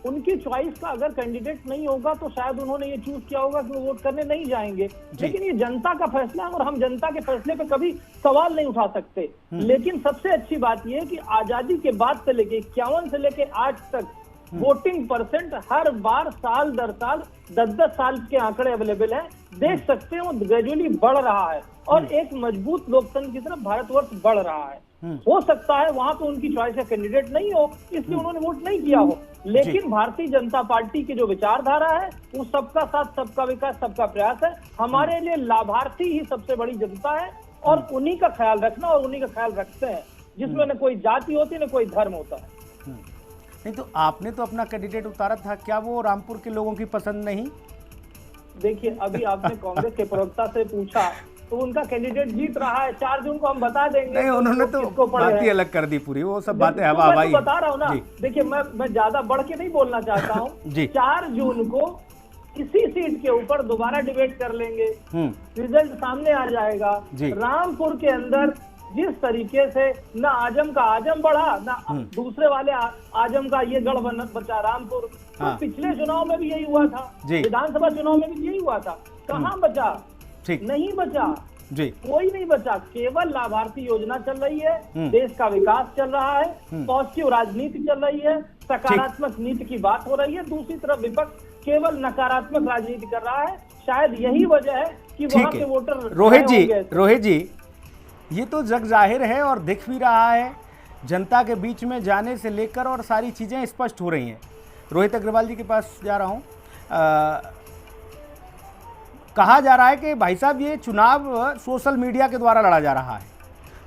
Speaker 5: उनकी चॉइस का अगर कैंडिडेट नहीं होगा तो शायद उन्होंने ये चूज किया होगा कि वो वोट करने नहीं जाएंगे, लेकिन ये जनता का फैसला है और हम जनता के फैसले पे कभी सवाल नहीं उठा सकते। लेकिन सबसे अच्छी बात ये है कि आजादी के बाद से लेके 51 से लेके आज तक वोटिंग परसेंट हर बार साल दर साल 10-10 साल के आंकड़े अवेलेबल हैं, देख सकते हैं वो ग्रेजुअली बढ़ रहा है और एक मजबूत लोकतंत्र की तरफ भारतवर्ष बढ़ रहा है। हो सकता है वहां पे उनकी चॉइस का कैंडिडेट नहीं हो, इसलिए उन्होंने वोट नहीं किया हो, लेकिन भारतीय जनता पार्टी की जो विचारधारा है वो सबका साथ, सबका विकास, सबका प्रयास है। हमारे लिए लाभार्थी ही सबसे बड़ी जनता है और उन्हीं का ख्याल रखना और उन्हीं का ख्याल रखते हैं, जिसमें न कोई जाति होती न कोई धर्म होता है।
Speaker 1: नहीं तो आपने तो अपना कैंडिडेट उतारा था, क्या वो रामपुर के लोगों की पसंद नहीं?
Speaker 5: देखिए अभी आपने कांग्रेस के प्रवक्ता से पूछा तो उनका कैंडिडेट जीत रहा है, 4 जून को हम बता देंगे।
Speaker 1: नहीं उन्होंने तो बात ही अलग कर दी पूरी, वो सब बातें हवा हवाई
Speaker 5: बता रहा हूँ ना। देखिए मैं ज्यादा बढ़ के नहीं बोलना चाहता हूँ। 4 जून को इसी सीट के ऊपर दोबारा डिबेट कर लेंगे, रिजल्ट सामने आ जाएगा। रामपुर के अंदर जिस तरीके से ना आजम का आजम बढ़ा, ना दूसरे वाले आजम का ये गढ़ बचा रामपुर, तो पिछले चुनाव में भी यही हुआ था, विधानसभा चुनाव में भी यही हुआ था। कहाँ बचा? नहीं बचा जी, कोई नहीं बचा। केवल लाभार्थी योजना चल रही है, देश का विकास चल रहा है, पॉजिटिव राजनीति चल रही है, सकारात्मक नीति की बात हो रही है। दूसरी तरफ विपक्ष केवल नकारात्मक राजनीति कर रहा है। शायद यही वजह है कि वहां के वोटर।
Speaker 1: रोहित जी ये तो जग जाहिर है और दिख भी रहा है, जनता के बीच में जाने से लेकर और सारी चीजें स्पष्ट हो रही हैं। रोहित अग्रवाल जी के पास जा रहा हूं। कहा जा रहा है कि भाई साहब ये चुनाव सोशल मीडिया के द्वारा लड़ा जा रहा है,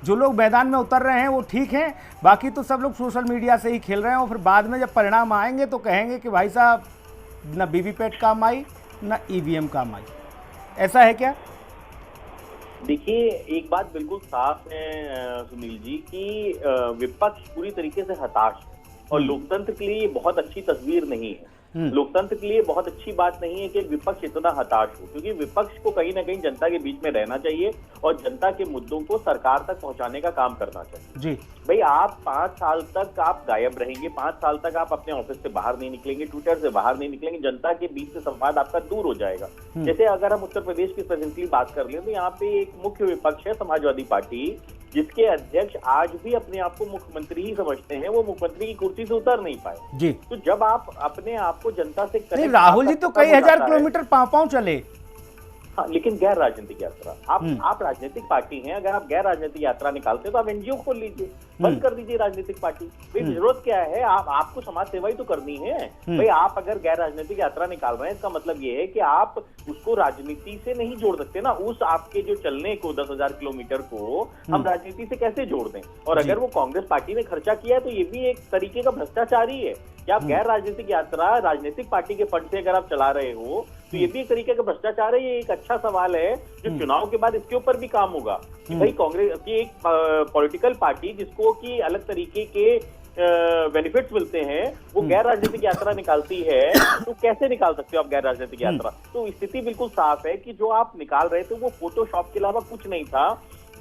Speaker 1: जो लोग मैदान में उतर रहे हैं वो ठीक हैं, बाकी तो सब लोग सोशल मीडिया से ही खेल रहे हैं और फिर बाद में जब परिणाम आएंगे तो कहेंगे कि भाई साहब ना वीवीपैट काम आई ना ईवीएम काम आई। ऐसा है क्या?
Speaker 4: देखिए एक बात बिल्कुल साफ है सुनील जी कि विपक्ष पूरी तरीके से हताश है और लोकतंत्र के लिए बहुत अच्छी तस्वीर नहीं है। लोकतंत्र के लिए बहुत अच्छी बात नहीं है कि विपक्ष इतना हताश हो, क्योंकि विपक्ष को कहीं ना कहीं जनता के बीच में रहना चाहिए और जनता के मुद्दों को सरकार तक पहुंचाने का काम करना चाहिए। जी भाई, आप 5 साल तक आप गायब रहेंगे, 5 साल तक आप अपने ऑफिस से बाहर नहीं निकलेंगे, ट्विटर से बाहर नहीं निकलेंगे, जनता के बीच से संवाद आपका दूर हो जाएगा। जैसे अगर हम उत्तर प्रदेश की प्रेजेंटली बात कर लें तो यहाँ पे एक मुख्य विपक्ष है समाजवादी पार्टी, जिसके अध्यक्ष आज भी अपने आप को मुख्यमंत्री ही समझते हैं, वो मुख्यमंत्री की कुर्सी से उतर नहीं पाए। जी तो जब आप अपने आप को जनता से
Speaker 1: कनेक्ट, राहुल जी तो कई हजार किलोमीटर पांव चले।
Speaker 4: हाँ, लेकिन गैर राजनीतिक यात्रा, आप राजनीतिक पार्टी हैं, अगर आप गैर राजनीतिक यात्रा निकालते हैं तो आप एनजीओ खोल लीजिए, बंद कर दीजिए राजनीतिक पार्टी। भाई जरूरत क्या है, आपको समाज सेवा ही तो करनी है। भाई आप अगर गैर राजनीतिक यात्रा निकाल रहे हैं, इसका मतलब ये है कि आप उसको राजनीति से नहीं जोड़ सकते ना। उस आपके जो चलने को 10,000 किलोमीटर को हम राजनीति से कैसे जोड़ दें? और अगर वो कांग्रेस पार्टी ने खर्चा किया है तो ये भी एक तरीके का भ्रष्टाचार ही है कि आप गैर राजनीतिक यात्रा राजनीतिक पार्टी के फंड से अगर आप चला रहे हो तो ये भी एक तरीके का भ्रष्टाचार है। ये एक अच्छा सवाल है जो चुनाव के बाद इसके ऊपर भी काम होगा कि भाई कांग्रेस की एक पॉलिटिकल पार्टी जिसको कि अलग तरीके के बेनिफिट्स मिलते हैं, वो गैर राजनीतिक यात्रा निकालती है, तो कैसे निकाल सकते हो आप गैर राजनीतिक यात्रा? तो स्थिति बिल्कुल साफ है कि जो आप निकाल रहे थे वो फोटोशॉप के अलावा कुछ नहीं था।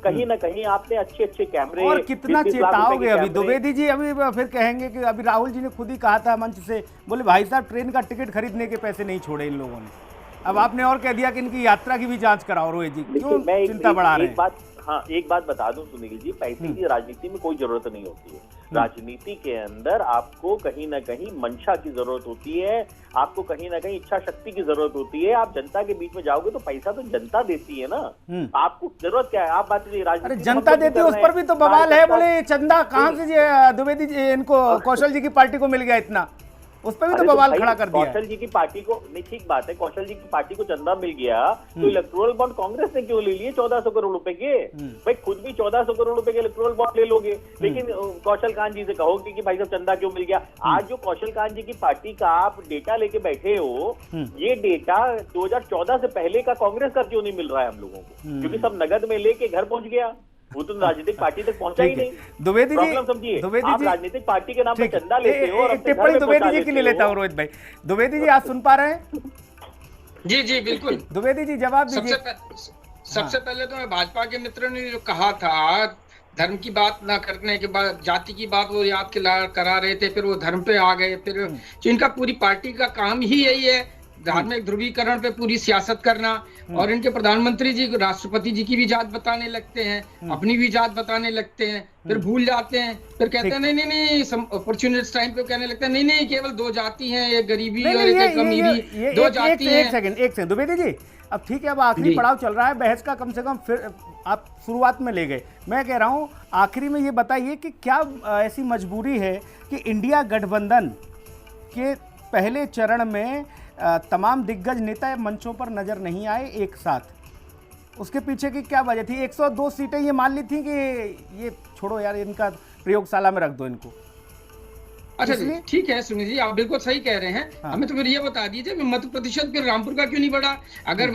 Speaker 4: कहीं ना कहीं आपने अच्छे अच्छे कैमरे
Speaker 1: और कितना चेताओगे अभी द्विवेदी जी? अभी फिर कहेंगे कि अभी राहुल जी ने खुद ही कहा था मंच से, बोले भाई साहब ट्रेन का टिकट खरीदने के पैसे नहीं छोड़े इन लोगों ने। अब आपने और कह दिया कि इनकी यात्रा की भी जांच कराओ रोहित जी, क्यों
Speaker 4: मैं
Speaker 1: चिंता बढ़ा रहे हैं?
Speaker 4: एक बात बता दूं सुनील जी, पैसे की राजनीति में कोई जरूरत नहीं होती है। राजनीति के अंदर आपको कहीं ना कहीं मंशा की जरूरत होती है, आपको कहीं ना कहीं इच्छा शक्ति की जरूरत होती है। आप जनता के बीच में जाओगे तो पैसा तो जनता देती है ना, आपको जरूरत क्या है? आप बात कीजिए,
Speaker 1: अरे जनता देती है, उस पर भी तो बवाल है, बोले चंदा कहाँ से द्विवेदी जी इनको कौशल जी की पार्टी को मिल गया इतना, उस पर भी तो बवाल खड़ा कर दिया।
Speaker 4: कौशल जी की पार्टी को, नहीं ठीक बात है, कौशल जी की पार्टी को चंदा मिल गया तो इलेक्टोरल बॉन्ड कांग्रेस ने क्यों ले लिए 1400 करोड़ रुपए के? भाई खुद भी 1400 करोड़ रुपए के इलेक्टोरल बॉन्ड ले लोगे, लेकिन कौशल कांत जी से कहोगे कि भाई साहब चंदा क्यों मिल गया? आज जो कौशल कांत जी की पार्टी का आप डेटा लेके बैठे हो, ये डेटा 2014 से पहले का कांग्रेस का क्यों नहीं मिल रहा है हम लोगों को? क्योंकि सब नगद में लेके घर पहुंच गया, वो तो राजनीतिक पार्टी तक पहुंचा ही नहीं।
Speaker 1: द्विवेदी जी,
Speaker 4: समझिए,
Speaker 1: द्विवेदी
Speaker 4: आप
Speaker 1: जी
Speaker 4: राजनीतिक पार्टी के नाम पर चंदा लेते हो और
Speaker 1: टिप्पणी द्विवेदी जी के लिए लेता हूँ रोहित भाई। द्विवेदी जी आप सुन पा रहे हैं?
Speaker 3: जी जी बिल्कुल।
Speaker 1: द्विवेदी जी जवाब दीजिए।
Speaker 3: सबसे पहले तो मैं भाजपा के मित्रों ने जो कहा था धर्म की बात ना करने के बाद जाति की बात वो याद करा रहे थे, फिर वो धर्म पे आ गए, फिर जो इनका पूरी पार्टी का काम ही यही है धार्मिक ध्रुवीकरण पे पूरी सियासत करना, और इनके प्रधानमंत्री जी राष्ट्रपति जी की भी जात बताने लगते हैं, अपनी भी जात बताने लगते हैं, फिर भूल जाते हैं, फिर कहते हैं नहीं अपॉर्चुनिटी टाइम पे कहने लगते हैं नहीं केवल दो जाति हैं, एक गरीबी और एक अमीरी, दो जाति हैं।
Speaker 1: एक सेकंड द्विवेदी जी, अब ठीक है, अब आखिरी पड़ाव चल रहा है बहस का, कम से कम फिर आप शुरुआत में ले गए। मैं कह रहा हूँ आखिरी में ये बताइए कि क्या ऐसी मजबूरी है कि इंडिया गठबंधन के पहले चरण में तमाम दिग्गज नेता मंचों पर नजर नहीं आए एक साथ? उसके पीछे की क्या वजह थी? 102 सीटें ये मान ली थी कि ये छोड़ो यार, इनका प्रयोगशाला में रख दो इनको।
Speaker 3: अच्छा ठीक है सुनील जी, आप बिल्कुल सही कह रहे हैं। हमें तो फिर ये बता दीजिए मत प्रतिशत फिर रामपुर का क्यों नहीं बढ़ा? अगर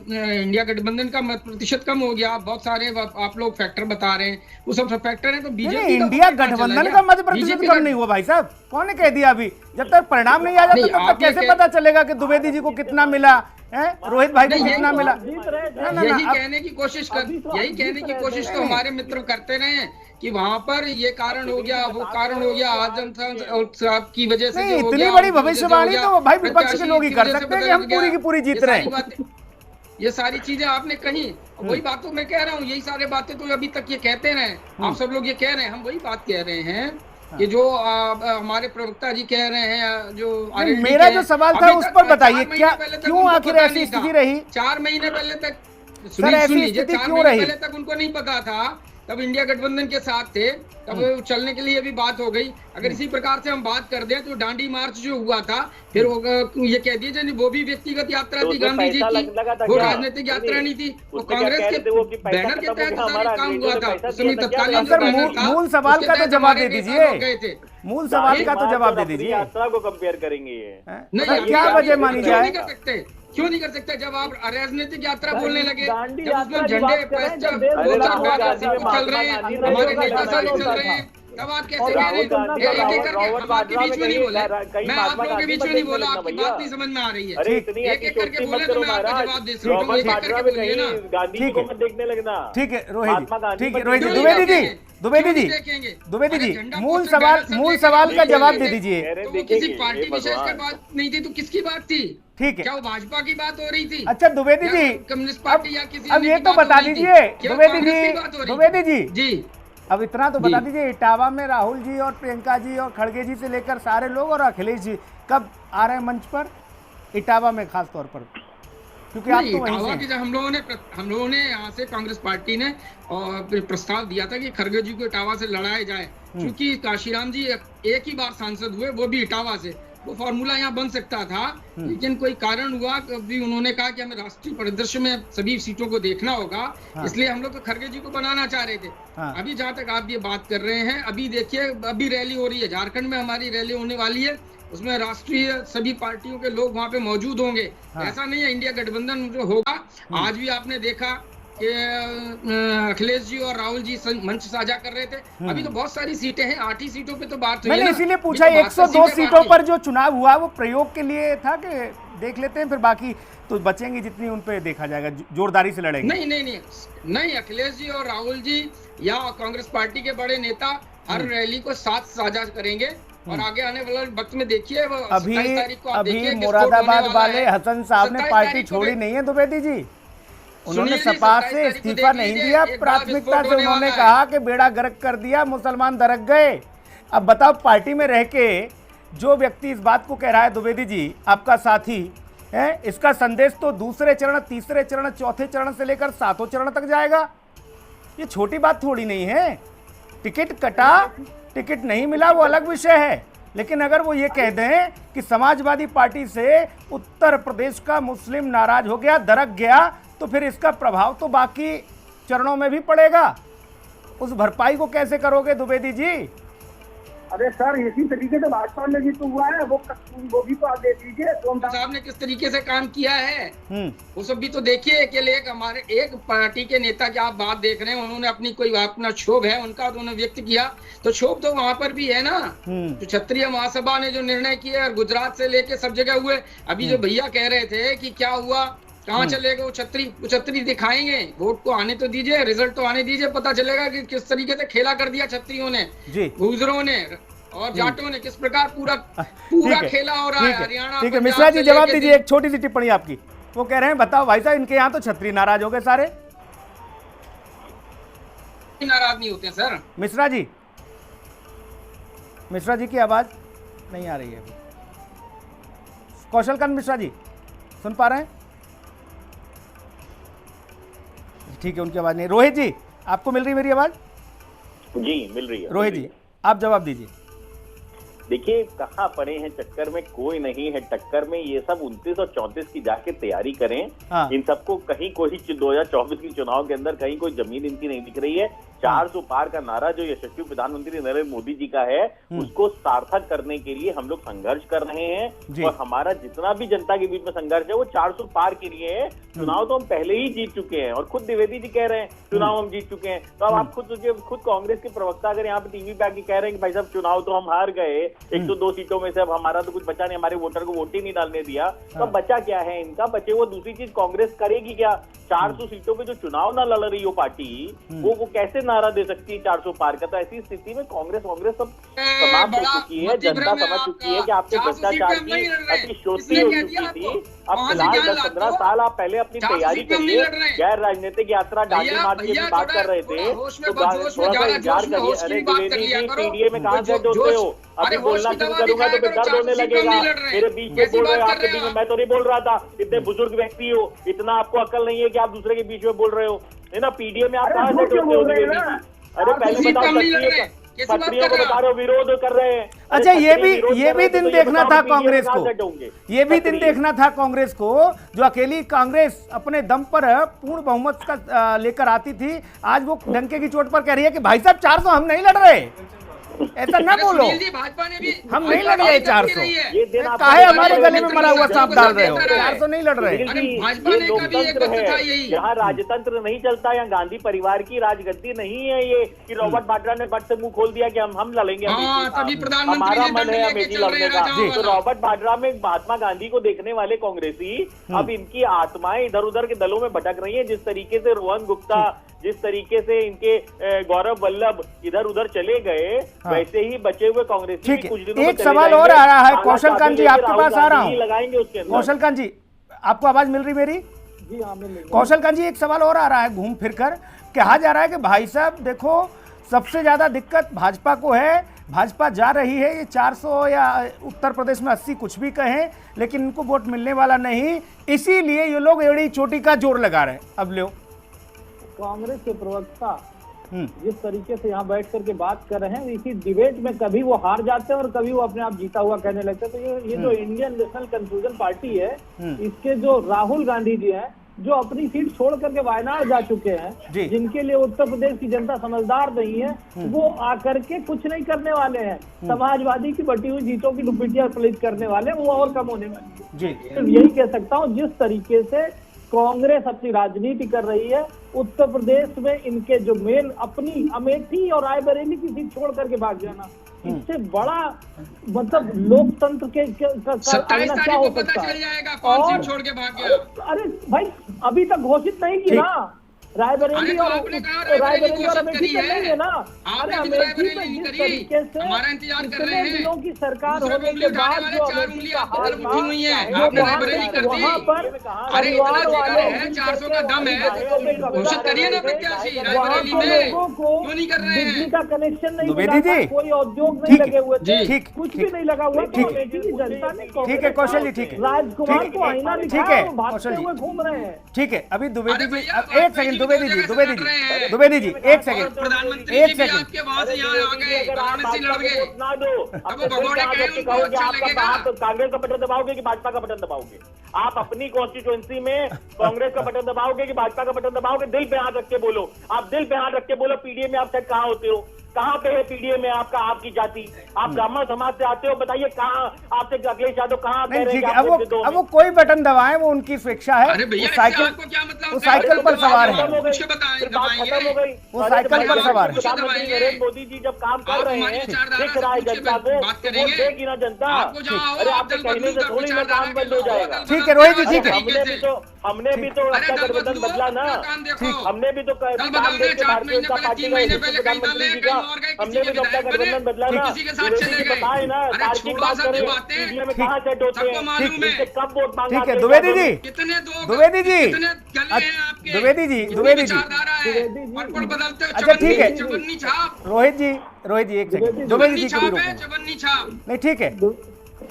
Speaker 3: इंडिया गठबंधन का मत प्रतिशत कम हो गया, बहुत सारे आप लोग फैक्टर बता रहे हैं, वो सब फैक्टर है, तो बीजेपी
Speaker 1: इंडिया गठबंधन का मत प्रतिशत कम नहीं हुआ भाई साहब, कौन ने कह दिया? अभी जब तक परिणाम नहीं आ जाता तब तक कैसे पता चलेगा कि द्विवेदी जी को कितना मिला है, रोहित भाई को कितना मिला?
Speaker 3: यही कहने की कोशिश तो हमारे मित्र करते रहे हैं कि वहाँ पर ये कारण हो गया, वो कारण हो गया, आज की वजह से
Speaker 1: इतनी बड़ी भविष्यवाणी तो भाई विपक्ष के लोग ही कर सकते हैं कि हम पूरी की पूरी जीत रहे हैं।
Speaker 3: ये सारी चीजें आपने कही, वही बात तो मैं कह रहा हूँ, यही सारे बातें तो अभी तक ये कहते रहे, आप सब लोग ये कह रहे हैं, हम वही बात कह रहे हैं कि जो हमारे प्रवक्ता जी कह रहे हैं, जो
Speaker 1: मेरा जो सवाल था उस पर बताइए, क्या क्यों आखिर ऐसी स्थिति रही?
Speaker 3: 4 महीने पहले तक
Speaker 1: सर ऐसी स्थिति क्यों रही?
Speaker 3: पहले तक उनको नहीं पता था, तब इंडिया गठबंधन के साथ थे, तब चलने के लिए भी बात हो गई। अगर इसी प्रकार से हम बात कर दें तो डांडी मार्च जो हुआ था, फिर ये कह दीजिए वो भी व्यक्तिगत यात्रा थी गांधी जी की, वो राजनीतिक यात्रा नहीं थी, वो कांग्रेस के बैनर के तहत सारा काम हुआ था। तत्कालीन
Speaker 1: मूल सवाल का तो जवाब दे दीजिए, मूल सवाल का तो जवाब दे दीजिए।
Speaker 4: यात्रा को कंपेयर करेंगे
Speaker 1: नहीं, क्या वजह मानी जाए?
Speaker 3: क्यों नहीं कर सकते? जब आप राजनीतिक यात्रा बोलने लगे, जब उसमें झंडे चल रहे हैं, हमारे नेता सारे चल रहे हैं, तब आप कैसे कह रहे हैं? हम आपके बीच में नहीं बोला, मैं आप लोगों के बीच में नहीं बोला, आपकी बात नहीं समझ में आ रही है। एक एक करके बोले तो मैं आपको जवाब दे सकता हूँ, एक एक करके बोलिए ना।
Speaker 1: ठीक है,
Speaker 4: देखने लगना।
Speaker 1: ठीक है रोहित जी, ठीक है रोहित जी, द्विवेदी जी मूल सवाल का जवाब दे दीजिए।
Speaker 3: तो किसी पार्टी विशेष की बात नहीं थी तो किसकी बात थी?
Speaker 1: ठीक है,
Speaker 3: क्या वो भाजपा की बात हो रही थी?
Speaker 1: अच्छा द्विवेदी जी,
Speaker 3: कम्युनिस्ट पार्टी या किसी
Speaker 1: अब ये तो बता दीजिए द्विवेदी जी, अब इतना तो बता दीजिए, इटावा में राहुल जी और प्रियंका जी और खड़गे जी से लेकर सारे लोग और अखिलेश जी कब आ रहे हैं मंच पर, इटावा में खास तौर पर? क्योंकि आप तो वहीं से
Speaker 3: हम लोगों ने यहाँ से कांग्रेस पार्टी ने और प्रस्ताव दिया था कि खड़गे जी को इटावा से लड़ाया जाए, क्योंकि काशीराम जी एक ही बार सांसद हुए, वो भी इटावा से, वो फॉर्मूला यहाँ बन सकता था, लेकिन कोई कारण हुआ, कभी उन्होंने कहा कि हमें राष्ट्रीय परिदृश्य में सभी सीटों को देखना होगा, इसलिए हम लोग तो खड़गे जी को बनाना चाह रहे थे। अभी जहाँ तक आप ये बात कर रहे हैं, अभी देखिए अभी रैली हो रही है झारखंड में, हमारी रैली होने वाली है, उसमें राष्ट्रीय सभी पार्टियों के लोग वहाँ पे मौजूद होंगे। ऐसा नहीं है इंडिया गठबंधन जो होगा, आज भी आपने देखा कि अखिलेश जी और राहुल जी मंच साझा कर रहे थे। अभी तो बहुत सारी सीटें हैं, 8 ही सीटों पे तो बात हुई है।
Speaker 1: मैंने इसीलिए पूछा 102 सीटों पर जो चुनाव हुआ वो प्रयोग के लिए था कि देख लेते हैं, फिर बाकी तो बचेंगी जितनी उन पे देखा जाएगा, जोरदारी से लड़ेंगे।
Speaker 3: नहीं, अखिलेश जी और राहुल जी या कांग्रेस पार्टी के बड़े नेता हर रैली को साथ साझा करेंगे और आगे आने वाले वक्त में देखिए वो
Speaker 1: अभी
Speaker 3: 27 तारीख को आप देखिए
Speaker 1: अभी
Speaker 3: विस्फोट
Speaker 1: मुरादाबाद
Speaker 3: होने वाला
Speaker 1: वाले
Speaker 3: है।
Speaker 1: हसन साहब ने
Speaker 3: 27
Speaker 1: पार्टी
Speaker 3: तारीख को
Speaker 1: छोड़ी नहीं है द्विवेदी जी, उन्होंने
Speaker 3: सुनिए जी,
Speaker 1: सपा
Speaker 3: 27
Speaker 1: से
Speaker 3: तारीख को
Speaker 1: इस्तीफा
Speaker 3: देख
Speaker 1: नहीं
Speaker 3: लीजिए,
Speaker 1: दिया,
Speaker 3: एक बड़ा
Speaker 1: प्राथमिकता
Speaker 3: विस्फोट
Speaker 1: से
Speaker 3: होने
Speaker 1: उन्होंने
Speaker 3: वाला है।
Speaker 1: कहा कि बेड़ा गर्क कर दिया, मुसलमान दरक गए। अब बताओ पार्टी में रह के जो व्यक्ति इस बात को कह रहा है द्विवेदी जी, आपका साथी है, इसका संदेश तो दूसरे चरण, तीसरे चरण, चौथे चरण से लेकर 7वें चरण तक जाएगा। ये छोटी बात थोड़ी नहीं है। टिकट कटा, टिकट नहीं मिला वो अलग विषय है, लेकिन अगर वो ये कह दें कि समाजवादी पार्टी से उत्तर प्रदेश का मुस्लिम नाराज हो गया, दरक गया, तो फिर इसका प्रभाव तो बाकी चरणों में भी पड़ेगा। उस भरपाई को कैसे करोगे द्विवेदी जी?
Speaker 2: अरे सर इसी तरीके से भाजपा में भी तो हुआ है, वो भी तो आप देख लीजिए।
Speaker 3: साहब ने किस तरीके से काम किया है वो सब भी तो देखिए। अकेले एक हमारे एक पार्टी के नेता की आप बात देख रहे हैं, उन्होंने अपनी कोई अपना क्षोभ है उनका उन्होंने व्यक्त किया, तो क्षोभ तो वहां पर भी है ना। तो क्षत्रिय महासभा ने जो निर्णय किया, गुजरात से लेके सब जगह हुए। अभी जो भैया कह रहे थे कि क्या हुआ, कहाँ चले गए, वो छतरी दिखाएंगे, वोट को आने तो दीजिए, रिजल्ट तो आने दीजिए, पता चलेगा कि किस तरीके से खेला कर दिया छत्रियों ने, गुजरों ने और जाटों ने, किस प्रकार पूरा खेला हो रहा है हरियाणा।
Speaker 1: ठीक है मिश्रा जी, जवाब दीजिए। एक छोटी सी टिप्पणी आपकी। वो कह रहे हैं बताओ भाई साहब, इनके यहाँ तो छत्री नाराज हो गए सारे।
Speaker 3: नाराज नहीं होते सर।
Speaker 1: मिश्रा जी की आवाज नहीं आ रही है अभी। कौशलकांत मिश्रा जी सुन पा रहे हैं? ठीक है, उनकी आवाज नहीं। रोहित जी, आपको मिल रही मेरी आवाज?
Speaker 4: जी मिल रही है।
Speaker 1: रोहित जी आप जवाब दीजिए।
Speaker 4: देखिए कहाँ पड़े हैं चक्कर में, कोई नहीं है टक्कर में। ये सब 29 और 34 की जाके तैयारी करें।
Speaker 1: हाँ।
Speaker 4: इन सबको कहीं कोई 2024 की चुनाव के अंदर कहीं कोई जमीन इनकी नहीं दिख रही है। 400 पार का नारा जो यशस्वी प्रधानमंत्री नरेंद्र मोदी जी का है, उसको सार्थक करने के लिए हम लोग संघर्ष कर रहे हैं। और हमारा जितना भी जनता के बीच में संघर्ष है वो 400 पार के लिए है। चुनाव तो हम पहले ही जीत चुके हैं और खुद द्विवेदी जी कह रहे हैं चुनाव हम जीत चुके हैं। तो अब आप खुद कांग्रेस के प्रवक्ता अगर यहाँ पे टीवी पे आके कह रहे हैं कि भाई साहब चुनाव तो हम हार गए, 102 सीटों में से अब हमारा तो कुछ बचा नहीं, हमारे वोटर को वोट ही नहीं डालने दिया, तो अब बचा क्या है इनका? बचे वो दूसरी चीज कांग्रेस करेगी क्या? 400 सीटों पे जो चुनाव ना लड़ रही हो पार्टी, वो कैसे नारा दे सकती है 400 पार का? तो ऐसी स्थिति में कांग्रेस सब समाप्त हो चुकी है। जनता समझ चुकी है कि आपके भ्रष्टाचार की अतिशोक्ति हो चुकी थी। अब फिलहाल 10-15 साल आप पहले अपनी तैयारी करिए। गैर राजनीतिक यात्रा डांडी मार्च की बात कर रहे थे तो थोड़ा सा इंतजार करिए। अरे द्विवेदी जी पीडीए में कहाँ से होते हो? अभी बोलना शुरू करूंगा तो फिर दर्द होने लगेगा। मेरे बीच में बोल रहे हो, आपके बीच में मैं तो नहीं बोल रहा था। इतने बुजुर्ग व्यक्ति हो, इतना आपको अक्ल नहीं है कि आप दूसरे के बीच में बोल रहे हो, है ना? पीडीए में आप कहाँ से होते हो द्विवेदी जी? अरे पहले बताओ, छत्रियों को बता रहे हो विरोध कर रहे हैं।
Speaker 1: अच्छा ये भी दिन देखना था कांग्रेस को, ये भी दिन देखना था कांग्रेस को, जो अकेली कांग्रेस अपने दम पर पूर्ण बहुमत का लेकर आती थी, आज वो डंके की चोट पर कह रही है कि भाई साहब 400 हम नहीं लड़ रहे। ऐसा ना बोलो,
Speaker 3: भाजपा ने भी
Speaker 1: हम नहीं लड़ रहे 400। काहे हमारे गले में मरा हुआ सांप डाल रहे हो? 400 नहीं लड़ रहे।
Speaker 4: लोकतंत्र है, यहाँ राजतंत्र नहीं चलता, यहाँ गांधी परिवार की राजगद्दी नहीं है ये कि रॉबर्ट वाड्रा ने बट से मुंह खोल दिया कि हम लड़ेंगे, हमारा मन है अमेठी लड़ने का। तो रॉबर्ट वाड्रा में महात्मा गांधी को देखने वाले कांग्रेसी अब इनकी आत्माएं इधर उधर के दलों में भटक रही है। जिस तरीके से रोहन गुप्ता, जिस तरीके से इनके गौरव वल्लभ इधर उधर चले गए, वैसे ही बचे हुए कांग्रेसी भी कुछ दिनों में
Speaker 1: एक सवाल और आ रहा है कौशलकांत जी, आपके पास आ रहा हूँ। लगाएंगे उसके कौशलकांत जी, आपको आवाज मिल रही मेरी?
Speaker 5: जी हाँ मिल रही।
Speaker 1: कौशलकांत जी एक सवाल और आ रहा है घूम फिर कर, कहा जा रहा है कि भाई साहब देखो सबसे ज्यादा दिक्कत भाजपा को है, भाजपा जा रही है ये 400 या उत्तर प्रदेश में 80 कुछ भी कहें, लेकिन इनको वोट मिलने वाला नहीं, इसीलिए ये लोग एड़ी चोटी का जोर लगा रहे हैं। अब लो
Speaker 5: कांग्रेस के प्रवक्ता जिस तरीके से यहाँ बैठ करके बात कर रहे हैं, इसी डिबेट में कभी वो हार जाते हैं और कभी वो अपने आप जीता हुआ कहने लगते हैं। तो ये जो इंडियन नेशनल कन्फ्यूजन पार्टी है, इसके जो राहुल गांधी जी हैं, जो अपनी सीट छोड़ करके वायनाड जा चुके हैं, जिनके लिए उत्तर प्रदेश की जनता समझदार नहीं है, वो आकर के कुछ नहीं करने वाले हैं। समाजवादी की बटी हुई जीतों की दुपट्टियां पलित करने वाले, वो और कम होने वाली है। तो यही कह सकता हूँ, जिस तरीके से कांग्रेस अपनी राजनीति कर रही है, उत्तर प्रदेश में इनके जो मेन अपनी अमेठी और रायबरेली की सीट छोड़ करके भाग जाना, इससे बड़ा मतलब लोकतंत्र के क्या हो सकता है? और छोड़ के भाग गया। अरे भाई अभी तक घोषित नहीं की ना,
Speaker 2: रायबरेली और
Speaker 3: रायबरेली और
Speaker 2: अमेठी तो नहीं है ना। अरे अमेठी में जिस तरीके से
Speaker 3: हमारा इंतजार कर रहे
Speaker 2: इतने
Speaker 3: हैं,
Speaker 2: दिनों की सरकार होने के बाद जो अमेठी का हाल था, वहाँ पर परिवार वाले
Speaker 3: 400 का दम है, घोषित करिए ना प्रत्याशी रायबरेली में,
Speaker 2: लोगों को
Speaker 3: क्यों नहीं कर रहे हैं?
Speaker 2: बिजली का कनेक्शन नहीं
Speaker 1: द्विवेदी
Speaker 2: मिला था,
Speaker 1: जी,
Speaker 2: कोई उद्योग नहीं लगे हुए थे,
Speaker 1: ठीक,
Speaker 2: कुछ भी नहीं लगा हुआ था। अमेठी की जनता ने
Speaker 1: ठीक है कौशल जी, ठीक है,
Speaker 2: राजकुमार को आईना
Speaker 1: ठीक
Speaker 2: दिखाया
Speaker 1: है
Speaker 2: और भागते
Speaker 1: कौशल जी,
Speaker 2: हुए घूम रहे हैं।
Speaker 1: ठीक है। अभी द्विवेदी जी,
Speaker 3: भैया,
Speaker 1: अब एक सेकंड, द्विवेदी जी, द्विवेदी जी, द्विवेदी जी, एक सेकंड,
Speaker 3: प्रधानमंत्री
Speaker 1: एक
Speaker 3: जी भी
Speaker 1: सेकंड।
Speaker 3: आपके वहां से यहाँ आ गए, वाराणसी लड़ गए,
Speaker 2: ना दो,
Speaker 3: अब वो भगोड़े गए, उनको अच्छा लगेगा।
Speaker 4: कांग्रेस का बटन दबाओगे कि भाजपा का बटन दबाओगे? आप अपनी कॉन्स्टिट्यूएंसी में कांग्रेस का बटन दबाओगे कि भाजपा का बटन दबाओगे? दिल पे हाथ रख के बोलो, आप दिल पे हाथ रख के बोलो। पीडीए में आप शायद कहाँ होते हो? कहाँ पे है पीडीए में आपकी जाति? आप ब्राह्मण समाज से आते हो, बताइए कहाँ आपसे अखिलेश यादव कहाँ कह
Speaker 1: नहीं
Speaker 4: रहे हैं
Speaker 1: ठीक
Speaker 4: कि
Speaker 1: है,
Speaker 4: आप
Speaker 1: अब
Speaker 4: विरोध
Speaker 1: वो कोई बटन दबाए, वो उनकी स्वेच्छा है।
Speaker 3: अरे भैया,
Speaker 1: वो साइकिल,
Speaker 3: आपको क्या मतलब?
Speaker 1: वो साइकिल पर सवार है,
Speaker 3: कुछ बताएं,
Speaker 4: खत्म हो गई।
Speaker 1: वो साइकिल पर सवार है।
Speaker 4: प्रधानमंत्री नरेंद्र मोदी जी जब काम कर रहे हैं, दिख रहा है जनता को, तो वोट देगी ना जनता। अरे आपके कहने से थोड़ी ना काम बंद हो जाएगा।
Speaker 1: ठीक है रोहित जी, ठीक है,
Speaker 4: हमने भी तो अपना गठबंधन बदला ना, हमने भी तो काम देख के भारतीय जनता पार्टी का प्रधानमंत्री जी का, हमने भी तो अपना गठबंधन बदला ना। बताए ना, तार्किक बात करें, पीडीए में कहाँ सेट होते हैं, इनसे कब वोट मांगा?
Speaker 1: ठीक है द्विवेदी जी, द्विवेदी जी, द्विवेदी जी, द्विवेदी जी, अच्छा ठीक है रोहित जी, एक सेकंड, द्विवेदी जी को भी रोकना नहीं, ठीक है,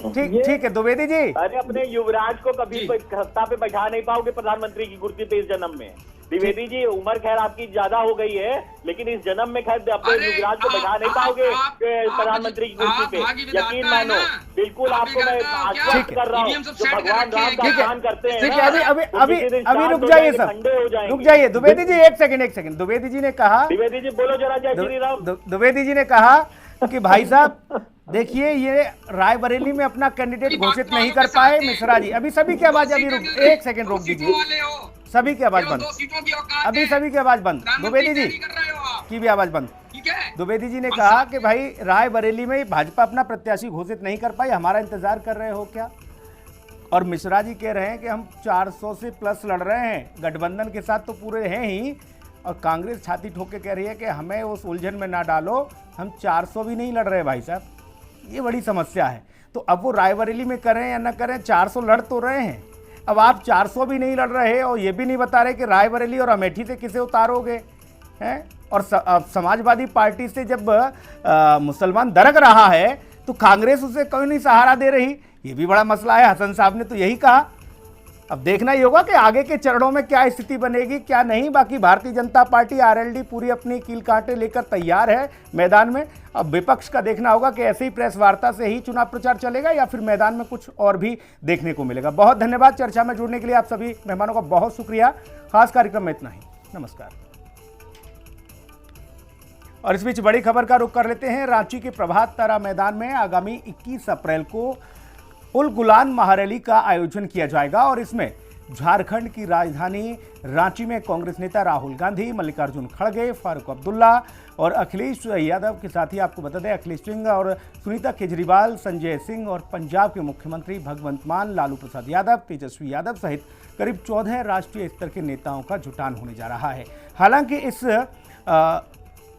Speaker 1: ठीक है द्विवेदी जी।
Speaker 4: अरे अपने युवराज को कभी कोई सत्ता पे बैठा नहीं पाओगे प्रधानमंत्री की कुर्सी पे इस जन्म में। द्विवेदी जी, उम्र खैर आपकी ज्यादा हो गई है, लेकिन इस जन्म में खैर अपने युवराज को बैठा नहीं पाओगे प्रधानमंत्री की कुर्सी पे, यकीन मानो। बिल्कुल आपको मैं आश्वस्त कर रहा हूँ, जो भगवान राम का ध्यान करते हैं।
Speaker 1: ठीक है, अभी रुक जाइए सब, रुक जाइए द्विवेदी जी, एक सेकंड। द्विवेदी जी ने कहा,
Speaker 4: द्विवेदी जी बोलो जरा जय श्री राम।
Speaker 1: द्विवेदी जी ने कहा कि भाई साहब देखिए, ये रायबरेली में अपना कैंडिडेट घोषित नहीं कर पाए मिश्रा जी। अभी सभी की आवाज, अभी एक सेकंड रोक दीजिए, सभी की आवाज बंद, अभी सभी की आवाज बंद, द्विवेदी जी की भी आवाज बंद। द्विवेदी जी ने कहा कि भाई रायबरेली में भाजपा अपना प्रत्याशी घोषित नहीं कर पाई, हमारा इंतजार कर रहे हो क्या? और मिश्रा जी कह रहे हैं कि हम 400 से प्लस लड़ रहे हैं, गठबंधन के साथ तो पूरे हैं ही, और कांग्रेस छाती ठोक के कह रही है कि हमें उस उलझन में ना डालो, हम 400 भी नहीं लड़ रहे भाई साहब। ये बड़ी समस्या है। तो अब वो रायबरेली में करें या ना करें, 400 लड़ तो रहे हैं। अब आप 400 भी नहीं लड़ रहे और ये भी नहीं बता रहे कि रायबरेली और अमेठी से किसे उतारोगे हैं। और समाजवादी पार्टी से जब मुसलमान दरक रहा है तो कांग्रेस उसे क्यों नहीं सहारा दे रही, ये भी बड़ा मसला है। हसन साहब ने तो यही कहा। अब देखना ही होगा कि आगे के चरणों में क्या स्थिति बनेगी क्या नहीं। बाकी भारतीय जनता पार्टी आरएलडी पूरी अपनी कील कांटे लेकर तैयार है मैदान में। अब विपक्ष का देखना होगा कि ऐसे ही प्रेस वार्ता से ही चुनाव प्रचार चलेगा या फिर मैदान में कुछ और भी देखने को मिलेगा। बहुत धन्यवाद चर्चा में जुड़ने के लिए, आप सभी मेहमानों का बहुत शुक्रिया। खास कार्यक्रम में इतना ही, नमस्कार। और इस बीच बड़ी खबर का रुख कर लेते हैं। रांची के प्रभात तारा मैदान में आगामी 21 अप्रैल को उल गुलान महारैली का आयोजन किया जाएगा और इसमें झारखंड की राजधानी रांची में कांग्रेस नेता राहुल गांधी, मल्लिकार्जुन खड़गे, फारूक अब्दुल्ला और अखिलेश यादव के साथ ही आपको बता दें अखिलेश सिंह और सुनीता केजरीवाल, संजय सिंह और पंजाब के मुख्यमंत्री भगवंत मान, लालू प्रसाद यादव, तेजस्वी यादव सहित करीब 14 राष्ट्रीय स्तर के नेताओं का जुटान होने जा रहा है। हालांकि इस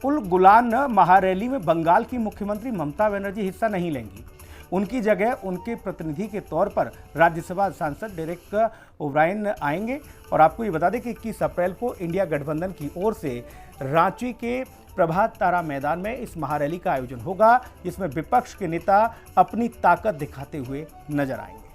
Speaker 1: उल गुलान महारैली में बंगाल की मुख्यमंत्री ममता बनर्जी हिस्सा नहीं लेंगी। उनकी जगह उनके प्रतिनिधि के तौर पर राज्यसभा सांसद डेरेक ओब्रायन आएंगे। और आपको ये बता दें कि 21 अप्रैल को इंडिया गठबंधन की ओर से रांची के प्रभात तारा मैदान में इस महारैली का आयोजन होगा, जिसमें विपक्ष के नेता अपनी ताकत दिखाते हुए नजर आएंगे।